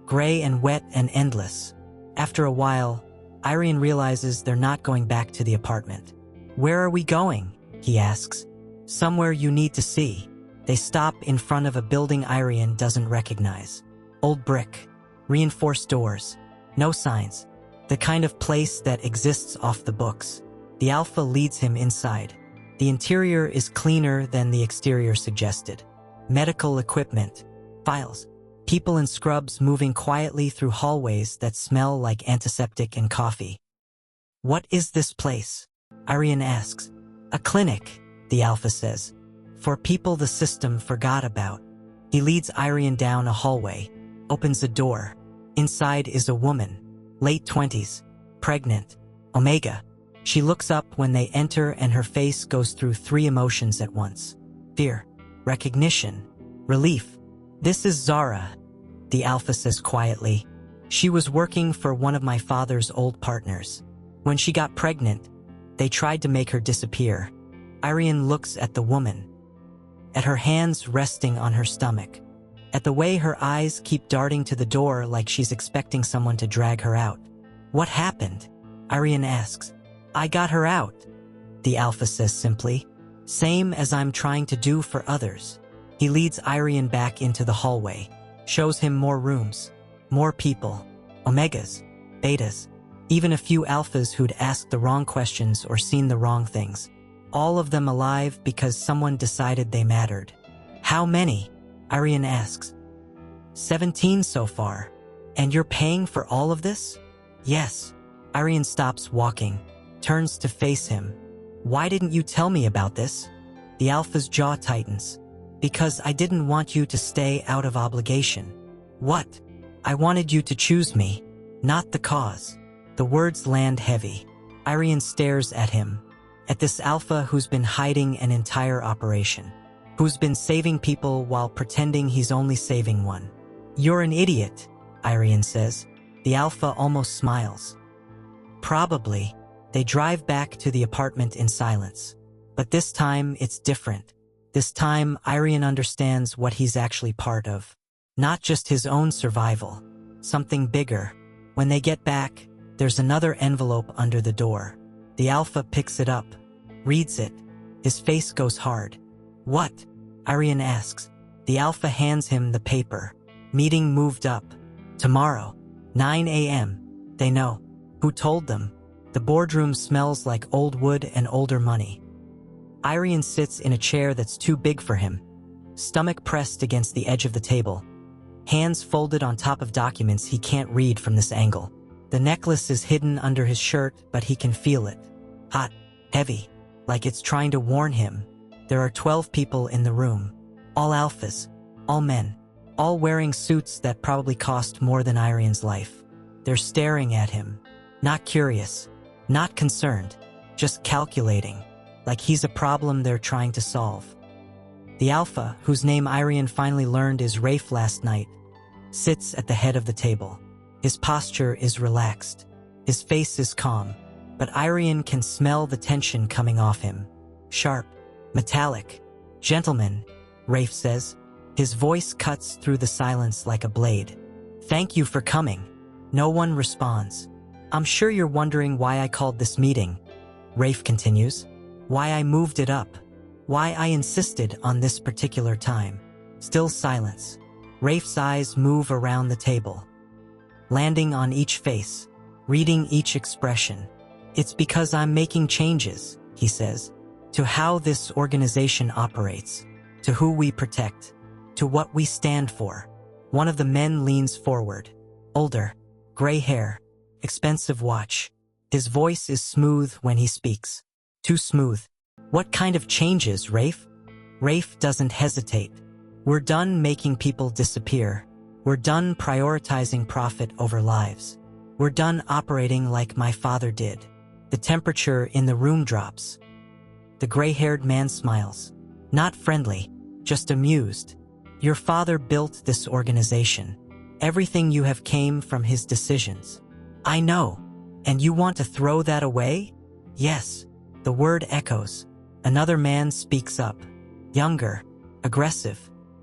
A: Gray and wet and endless. After a while, Irian realizes they're not going back to the apartment. Where are we going? He asks. Somewhere you need to see. They stop in front of a building Irian doesn't recognize. Old brick. Reinforced doors. No signs. The kind of place that exists off the books. The Alpha leads him inside. The interior is cleaner than the exterior suggested. Medical equipment. Files. People in scrubs moving quietly through hallways that smell like antiseptic and coffee. What is this place? Irian asks. A clinic, the Alpha says. For people the system forgot about. He leads Irian down a hallway. opens a door. Inside is a woman, late 20s, pregnant, Omega. She looks up when they enter and her face goes through 3 emotions at once. Fear, recognition, relief. "This is Zara," the Alpha says quietly. "She was working for one of my father's old partners. When she got pregnant, they tried to make her disappear." Irene looks at the woman, at her hands resting on her stomach, at the way her eyes keep darting to the door like she's expecting someone to drag her out. "What happened?" Irene asks. "I got her out," the Alpha says simply. "Same as I'm trying to do for others." He leads Irene back into the hallway, shows him more rooms, more people, Omegas, Betas, even a few Alphas who'd asked the wrong questions or seen the wrong things. All of them alive because someone decided they mattered. "How many?" Irene asks. 17 so far. "And you're paying for all of this?" "Yes." Irene stops walking, turns to face him. "Why didn't you tell me about this?" The Alpha's jaw tightens. "Because I didn't want you to stay out of obligation." "What?" "I wanted you to choose me, not the cause." The words land heavy. Irene stares at him, at this Alpha who's been hiding an entire operation, who's been saving people while pretending he's only saving one. "You're an idiot," Irene says. The Alpha almost smiles. "Probably." They drive back to the apartment in silence. But this time, it's different. This time, Irene understands what he's actually part of. Not just his own survival. Something bigger. When they get back, there's another envelope under the door. The Alpha picks it up, reads it. His face goes hard. "What?" Irene asks. The Alpha hands him the paper. "Meeting moved up. Tomorrow, 9 a.m. They know. Who told them? The boardroom smells like old wood and older money. Irene sits in a chair that's too big for him, stomach pressed against the edge of the table, hands folded on top of documents he can't read from this angle. The necklace is hidden under his shirt, but he can feel it. Hot, heavy, like it's trying to warn him. There are 12 people in the room. All Alphas, all men, all wearing suits that probably cost more than Irene's life. They're staring at him, not curious, not concerned, just calculating, like he's a problem they're trying to solve. The Alpha, whose name Irene finally learned is Rafe last night, sits at the head of the table. His posture is relaxed. His face is calm, but Irene can smell the tension coming off him. Sharp, metallic. "Gentlemen," Rafe says. His voice cuts through the silence like a blade. "Thank you for coming." No one responds. "I'm sure you're wondering why I called this meeting," Rafe continues. "Why I moved it up. Why I insisted on this particular time." Still silence. Rafe's eyes move around the table, landing on each face, reading each expression. "It's because I'm making changes," he says, "to how this organization operates, to who we protect, to what we stand for." One of the men leans forward. Older, gray hair, expensive watch. His voice is smooth when he speaks. Too smooth. "What kind of changes, Rafe?" Rafe doesn't hesitate. "We're done making people disappear. We're done prioritizing profit over lives. We're done operating like my father did." The temperature in the room drops. The gray-haired man smiles. Not friendly, just amused. "Your father built this organization. Everything you have came from his decisions." "I know. And you want to throw that away?" "Yes." The word echoes. Another man speaks up. Younger, aggressive,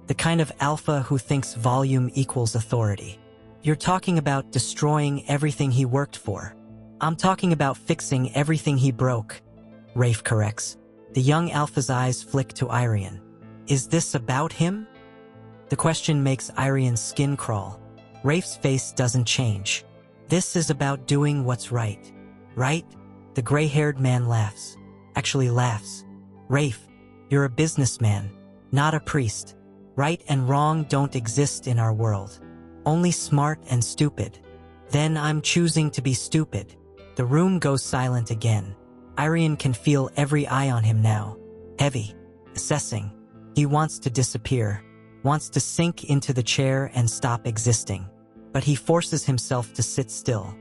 A: the kind of Alpha who thinks volume equals authority. "You're talking about destroying everything he worked for." "I'm talking about fixing everything he broke," Rafe corrects. The young Alpha's eyes flick to Irene. "Is this about him?" The question makes Irene's skin crawl. Rafe's face doesn't change. "This is about doing what's right." "Right?" The gray-haired man laughs. Actually laughs. "Rafe, you're a businessman, not a priest. Right and wrong don't exist in our world. Only smart and stupid." "Then I'm choosing to be stupid." The room goes silent again. Irene can feel every eye on him now. Heavy. Assessing. He wants to disappear. wants to sink into the chair and stop existing. But he forces himself to sit still,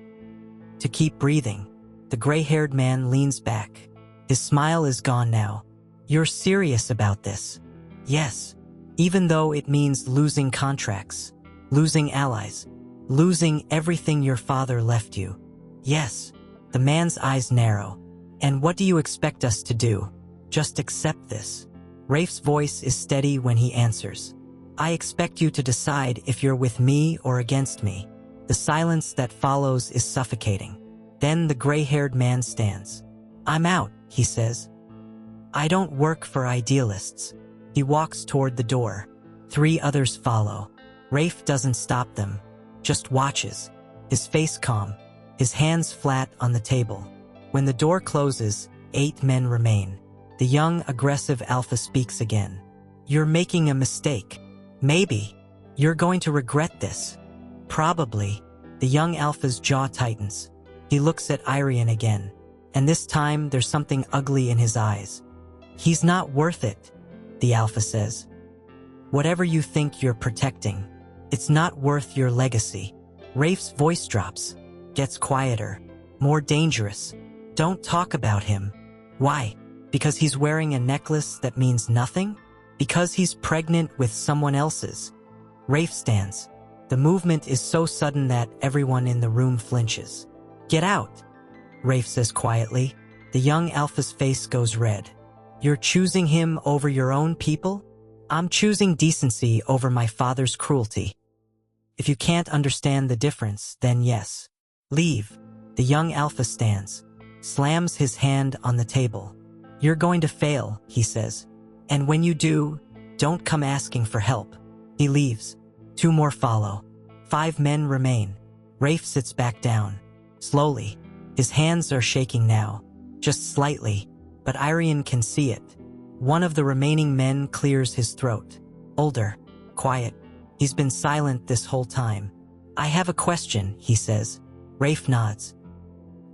A: to keep breathing. The gray-haired man leans back. His smile is gone now. You're serious about this? Yes. Even though it means losing contracts, losing allies, losing everything your father left you. Yes. The man's eyes narrow. And what do you expect us to do? Just accept this. Rafe's voice is steady when he answers. I expect you to decide if you're with me or against me. The silence that follows is suffocating. Then the gray-haired man stands. I'm out, he says. I don't work for idealists. He walks toward the door. 3 others follow. Rafe doesn't stop them, just watches, his face calm, his hands flat on the table. When the door closes, 8 men remain. The young, aggressive alpha speaks again. You're making a mistake. Maybe. You're going to regret this. Probably. The young alpha's jaw tightens. He looks at Irian again, and this time there's something ugly in his eyes. He's not worth it, the alpha says. Whatever you think you're protecting, it's not worth your legacy. Rafe's voice drops, gets quieter, more dangerous. Don't talk about him. Why? Because he's wearing a necklace that means nothing? Because he's pregnant with someone else's? Rafe stands. The movement is so sudden that everyone in the room flinches. Get out, Rafe says quietly. The young alpha's face goes red. You're choosing him over your own people? I'm choosing decency over my father's cruelty. If you can't understand the difference, then yes. Leave. The young alpha stands, slams his hand on the table. You're going to fail, he says. And when you do, don't come asking for help. He leaves. 2 more follow. 5 men remain. Rafe sits back down. Slowly. His hands are shaking now. Just slightly. But Irian can see it. One of the remaining men clears his throat. Older. Quiet. He's been silent this whole time. I have a question, he says. Rafe nods.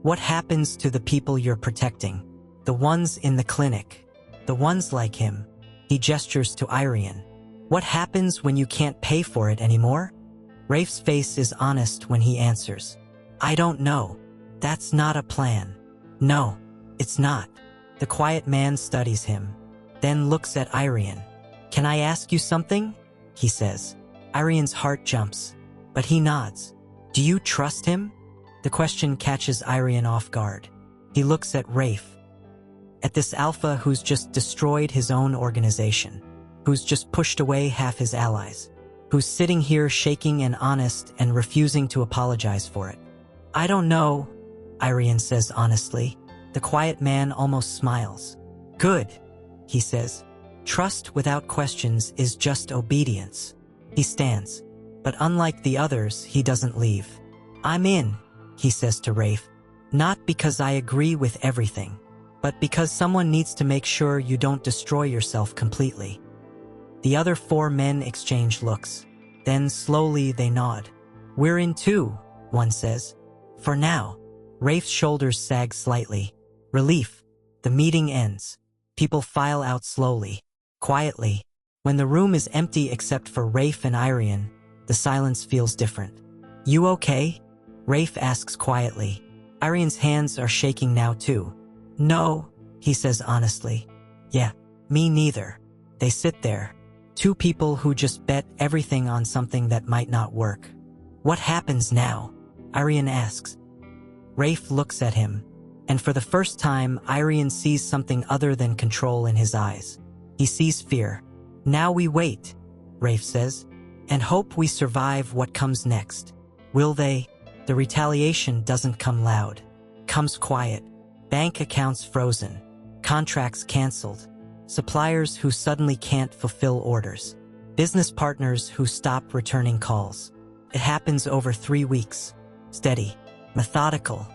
A: What happens to the people you're protecting? The ones in the clinic. The ones like him. He gestures to Irian. What happens when you can't pay for it anymore? Rafe's face is honest when he answers. I don't know. That's not a plan. No, it's not. The quiet man studies him, then looks at Irian. Can I ask you something? He says. Irian's heart jumps, but he nods. Do you trust him? The question catches Irian off guard. He looks at Rafe. At this alpha who's just destroyed his own organization, who's just pushed away half his allies, who's sitting here shaking and honest and refusing to apologize for it. I don't know, Irian says honestly. The quiet man almost smiles. Good, he says. Trust without questions is just obedience. He stands, but unlike the others, he doesn't leave. I'm in, he says to Rafe. Not because I agree with everything, but because someone needs to make sure you don't destroy yourself completely. The other 4 men exchange looks. Then slowly they nod. We're in too, one says. For now. Rafe's shoulders sag slightly. Relief. The meeting ends. People file out slowly, quietly. When the room is empty except for Rafe and Irian, the silence feels different. You okay? Rafe asks quietly. Irian's hands are shaking now too. No, he says honestly. Yeah, me neither. They sit there. 2 people who just bet everything on something that might not work. What happens now? Irian asks. Rafe looks at him, and for the first time, Irian sees something other than control in his eyes. He sees fear. Now we wait, Rafe says, and hope we survive what comes next. Will they? The retaliation doesn't come loud. Comes quiet. Bank accounts frozen. Contracts canceled. Suppliers who suddenly can't fulfill orders. Business partners who stop returning calls. It happens over 3 weeks. Steady. Methodical.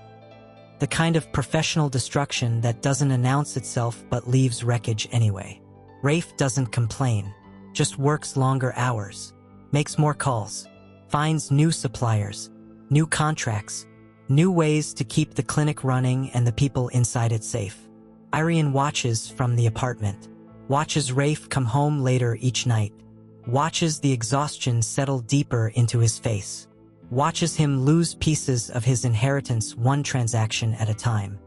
A: The kind of professional destruction that doesn't announce itself but leaves wreckage anyway. Rafe doesn't complain, just works longer hours, makes more calls, finds new suppliers, new contracts, new ways to keep the clinic running and the people inside it safe. Irian watches from the apartment, watches Rafe come home later each night, watches the exhaustion settle deeper into his face, watches him lose pieces of his inheritance one transaction at a time.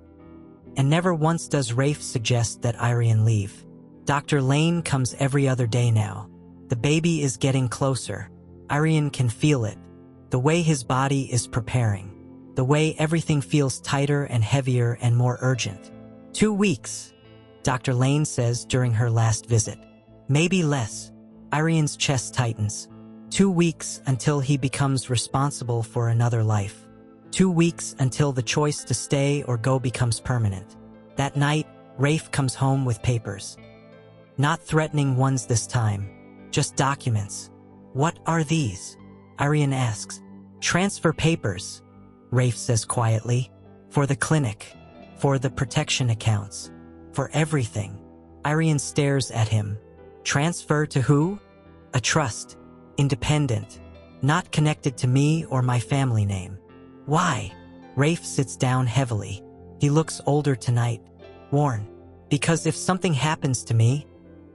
A: And never once does Rafe suggest that Irian leave. Dr. Lane comes every other day now. The baby is getting closer. Irian can feel it. The way his body is preparing. The way everything feels tighter and heavier and more urgent. 2 weeks, Dr. Lane says during her last visit. Maybe less. Irian's chest tightens. 2 weeks until he becomes responsible for another life. 2 weeks until the choice to stay or go becomes permanent. That night, Rafe comes home with papers. Not threatening ones this time, just documents. What are these? Irian asks. Transfer papers, Rafe says quietly. For the clinic, for the protection accounts, for everything. Irian stares at him. Transfer to who? A trust. Independent. Not connected to me or my family name. Why? Rafe sits down heavily. He looks older tonight. Worn. Because if something happens to me,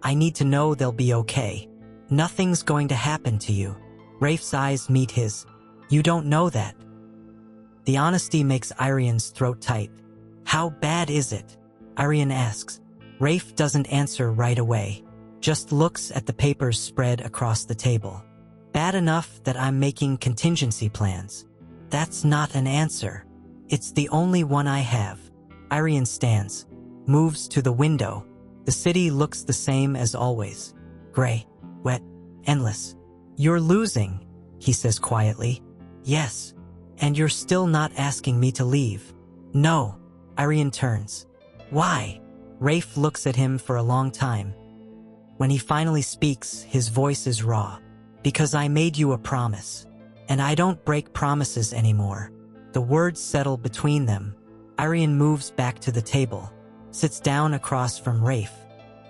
A: I need to know they'll be okay. Nothing's going to happen to you. Rafe's eyes meet his. You don't know that. The honesty makes Irian's throat tight. How bad is it? Irian asks. Rafe doesn't answer right away. Just looks at the papers spread across the table. Bad enough that I'm making contingency plans. That's not an answer. It's the only one I have. Irian stands, moves to the window. The city looks the same as always. Gray, wet, endless. You're losing, he says quietly. Yes, and you're still not asking me to leave. No, Irian turns. Why? Rafe looks at him for a long time. When he finally speaks, his voice is raw. Because I made you a promise. And I don't break promises anymore. The words settle between them. Irian moves back to the table, sits down across from Rafe.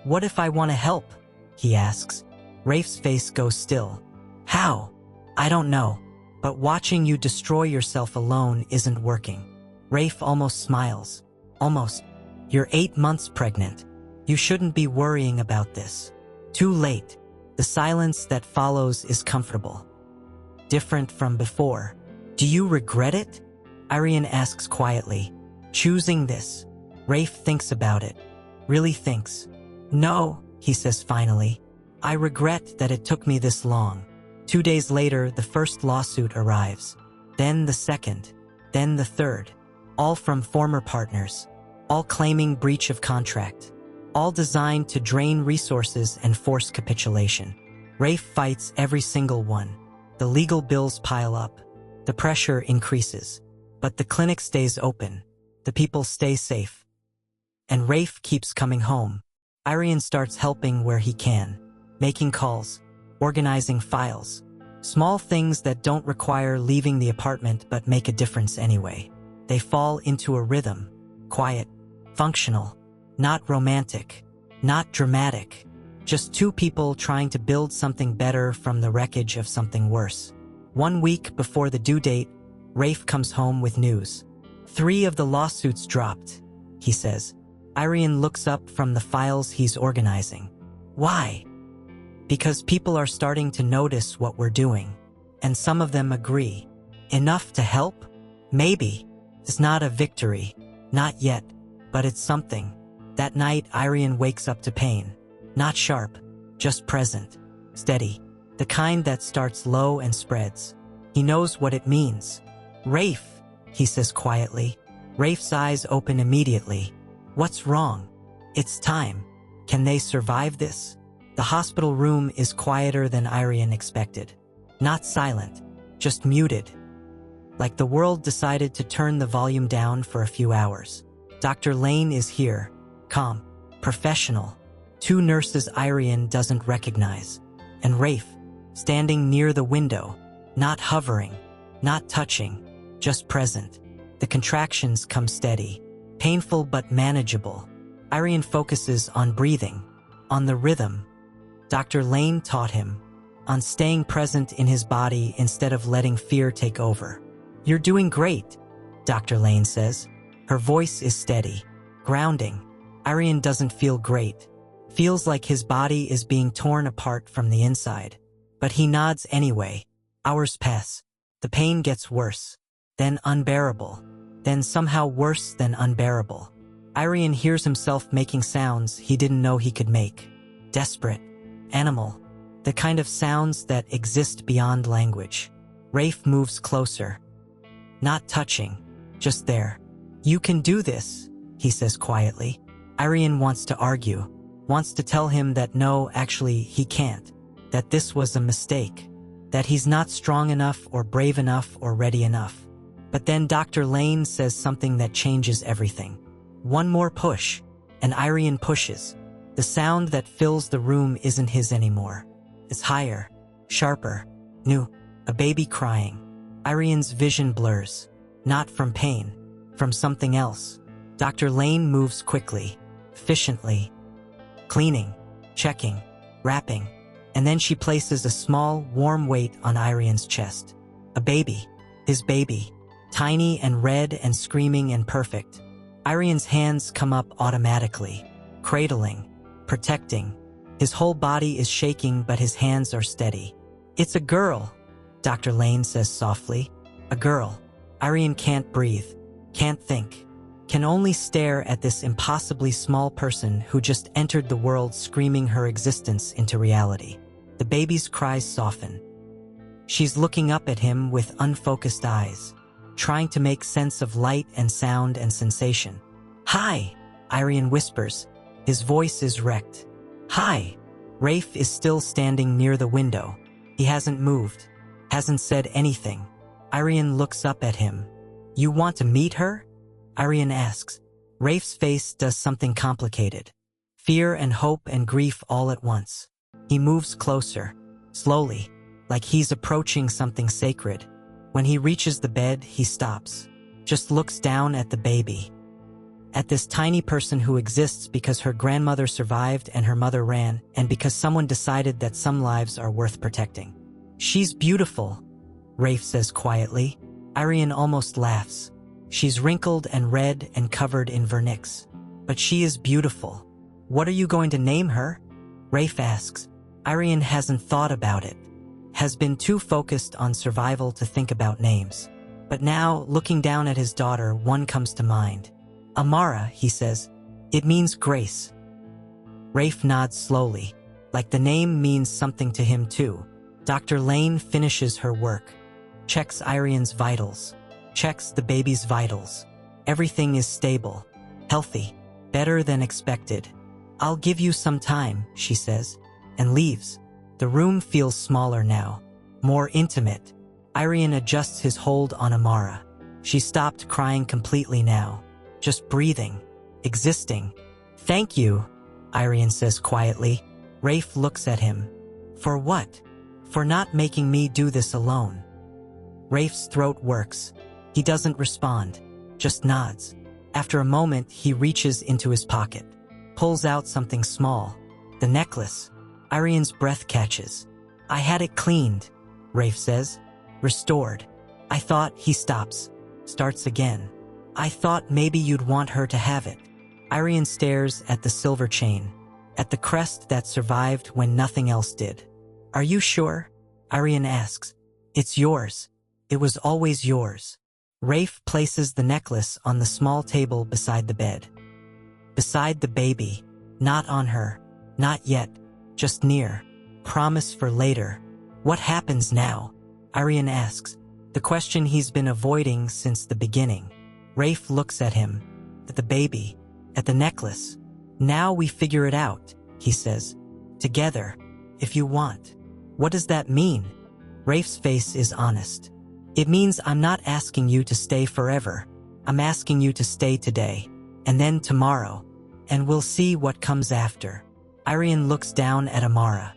A: What if I want to help? He asks. Rafe's face goes still. How? I don't know. But watching you destroy yourself alone isn't working. Rafe almost smiles. Almost. You're 8 months pregnant. You shouldn't be worrying about this. Too late. The silence that follows is comfortable. Different from before. Do you regret it? Irian asks quietly. Choosing this. Rafe thinks about it. Really thinks. No, he says finally. I regret that it took me this long. 2 days later, the first lawsuit arrives. Then the second. Then the third. All from former partners. All claiming breach of contract. All designed to drain resources and force capitulation. Rafe fights every single one. The legal bills pile up. The pressure increases. But the clinic stays open. The people stay safe. And Rafe keeps coming home. Irian starts helping where he can. Making calls. Organizing files. Small things that don't require leaving the apartment but make a difference anyway. They fall into a rhythm. Quiet. Functional. Not romantic. Not dramatic. Just two people trying to build something better from the wreckage of something worse. 1 week before the due date, Rafe comes home with news. 3 of the lawsuits dropped, he says. Irian looks up from the files he's organizing. Why? Because people are starting to notice what we're doing. And some of them agree. Enough to help? Maybe. It's not a victory. Not yet. But it's something. That night, Irian wakes up to pain. Not sharp. Just present. Steady. The kind that starts low and spreads. He knows what it means. Rafe, he says quietly. Rafe's eyes open immediately. What's wrong? It's time. Can they survive this? The hospital room is quieter than Irian expected. Not silent, just muted. Like the world decided to turn the volume down for a few hours. Dr. Lane is here, calm, professional. 2 nurses Irian doesn't recognize. And Rafe, standing near the window, not hovering, not touching, just present. The contractions come steady, painful but manageable. Irian focuses on breathing, on the rhythm. Dr. Lane taught him, on staying present in his body instead of letting fear take over. You're doing great, Dr. Lane says. Her voice is steady, grounding. Irian doesn't feel great. Feels like his body is being torn apart from the inside. But he nods anyway. Hours pass. The pain gets worse. Then unbearable. Then somehow worse than unbearable. Irian hears himself making sounds he didn't know he could make. Desperate. Animal. The kind of sounds that exist beyond language. Rafe moves closer. Not touching. Just there. You can do this, he says quietly. Irian wants to argue. Wants to tell him that no, actually, he can't. That this was a mistake. That he's not strong enough or brave enough or ready enough. But then Dr. Lane says something that changes everything. One more push, and Irian pushes. The sound that fills the room isn't his anymore. It's higher, sharper, new, a baby crying. Irian's vision blurs. Not from pain, from something else. Dr. Lane moves quickly, efficiently. Cleaning, checking, wrapping. And then she places a small, warm weight on Irian's chest. A baby. His baby. Tiny and red and screaming and perfect. Irian's hands come up automatically. Cradling. Protecting. His whole body is shaking but his hands are steady. It's a girl, Dr. Lane says softly. A girl. Irian can't breathe. Can't think. Can only stare at this impossibly small person who just entered the world screaming her existence into reality. The baby's cries soften. She's looking up at him with unfocused eyes, trying to make sense of light and sound and sensation. Hi, Irian whispers. His voice is wrecked. Hi. Rafe is still standing near the window. He hasn't moved, hasn't said anything. Irian looks up at him. You want to meet her? Irian asks. Rafe's face does something complicated. Fear and hope and grief all at once. He moves closer, slowly, like he's approaching something sacred. When he reaches the bed, he stops, just looks down at the baby. At this tiny person who exists because her grandmother survived and her mother ran, and because someone decided that some lives are worth protecting. She's beautiful, Rafe says quietly. Irian almost laughs. She's wrinkled and red and covered in vernix. But she is beautiful. What are you going to name her? Rafe asks. Irian hasn't thought about it. Has been too focused on survival to think about names. But now, looking down at his daughter, one comes to mind. Amara, he says. It means grace. Rafe nods slowly, like the name means something to him too. Dr. Lane finishes her work. Checks Irian's vitals. Checks the baby's vitals. Everything is stable, healthy, better than expected. I'll give you some time, she says, and leaves. The room feels smaller now, more intimate. Irian adjusts his hold on Amara. She stopped crying completely now, just breathing, existing. Thank you, Irian says quietly. Rafe looks at him. For what? For not making me do this alone. Rafe's throat works. He doesn't respond, just nods. After a moment, he reaches into his pocket, pulls out something small, the necklace. Irian's breath catches. I had it cleaned, Rafe says. Restored. I thought. He stops, starts again. I thought maybe you'd want her to have it. Irian stares at the silver chain, at the crest that survived when nothing else did. Are you sure? Irian asks. It's yours. It was always yours. Rafe places the necklace on the small table beside the bed. Beside the baby, not on her, not yet, just near. Promise for later. What happens now? Irian asks, the question he's been avoiding since the beginning. Rafe looks at him, at the baby, at the necklace. Now we figure it out, he says. Together, if you want. What does that mean? Rafe's face is honest. It means I'm not asking you to stay forever. I'm asking you to stay today, and then tomorrow, and we'll see what comes after. Irian looks down at Amara,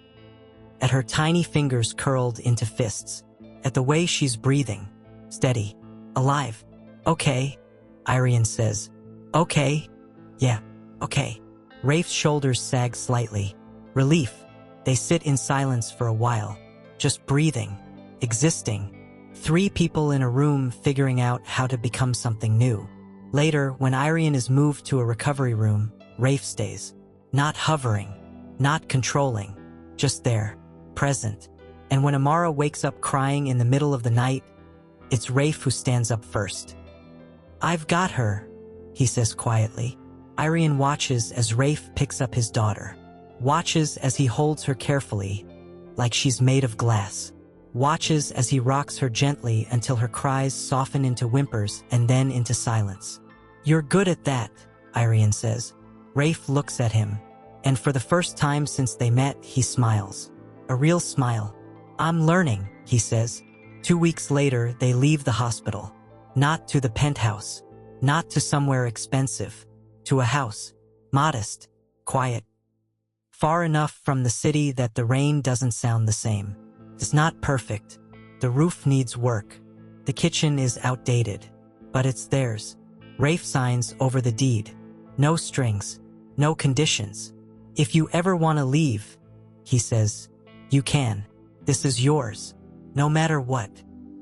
A: at her tiny fingers curled into fists, at the way she's breathing, steady, alive. Okay, Irian says. Okay. Yeah, okay. Rafe's shoulders sag slightly. Relief. They sit in silence for a while, just breathing, existing. 3 people in a room figuring out how to become something new. Later, when Irian is moved to a recovery room, Rafe stays. Not hovering, not controlling, just there, present. And when Amara wakes up crying in the middle of the night, it's Rafe who stands up first. "I've got her," he says quietly. Irene watches as Rafe picks up his daughter. Watches as he holds her carefully, like she's made of glass. Watches as he rocks her gently until her cries soften into whimpers and then into silence. "You're good at that," Irene says. Rafe looks at him, and for the first time since they met, he smiles. A real smile. "I'm learning," he says. 2 weeks later, they leave the hospital. Not to the penthouse. Not to somewhere expensive. To a house. Modest. Quiet. Far enough from the city that the rain doesn't sound the same. It's not perfect. The roof needs work. The kitchen is outdated. But it's theirs. Rafe signs over the deed. No strings. No conditions. "If you ever want to leave," he says, "you can. This is yours. No matter what."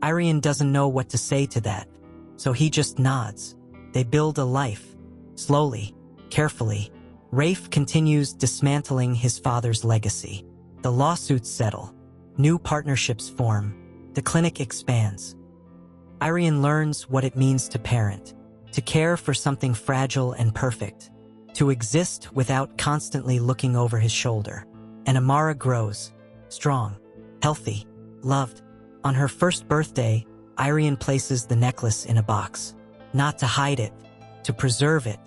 A: Irene doesn't know what to say to that, so he just nods. They build a life. Slowly. Carefully. Rafe continues dismantling his father's legacy. The lawsuits settle. New partnerships form. The clinic expands. Irene learns what it means to parent, to care for something fragile and perfect, to exist without constantly looking over his shoulder. And Amara grows, strong, healthy, loved. On her first birthday, Irene places the necklace in a box, not to hide it, to preserve it,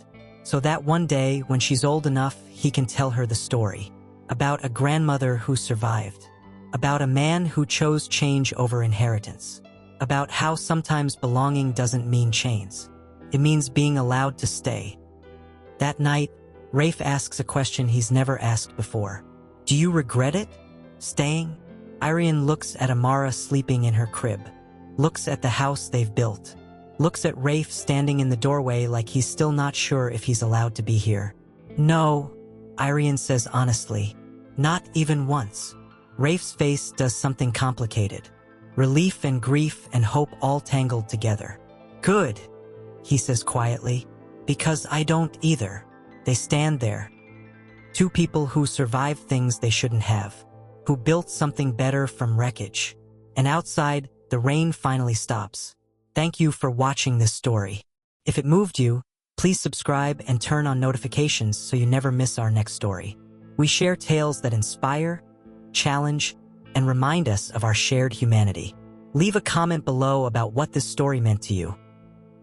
A: so that one day when she's old enough, he can tell her the story about a grandmother who survived, about a man who chose change over inheritance, about how sometimes belonging doesn't mean chains. It means being allowed to stay. That night, Rafe asks a question he's never asked before. "Do you regret it? Staying?" Irene looks at Amara sleeping in her crib, looks at the house they've built, looks at Rafe standing in the doorway like he's still not sure if he's allowed to be here. "No," Irene says honestly, "not even once." Rafe's face does something complicated. Relief and grief and hope all tangled together. "Good," he says quietly, "because I don't either." They stand there. Two people who survived things they shouldn't have, who built something better from wreckage. And outside, the rain finally stops. Thank you for watching this story. If it moved you, please subscribe and turn on notifications so you never miss our next story. We share tales that inspire, challenge, and remind us of our shared humanity. Leave a comment below about what this story meant to you.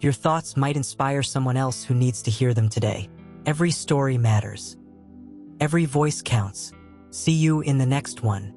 A: Your thoughts might inspire someone else who needs to hear them today. Every story matters. Every voice counts. See you in the next one.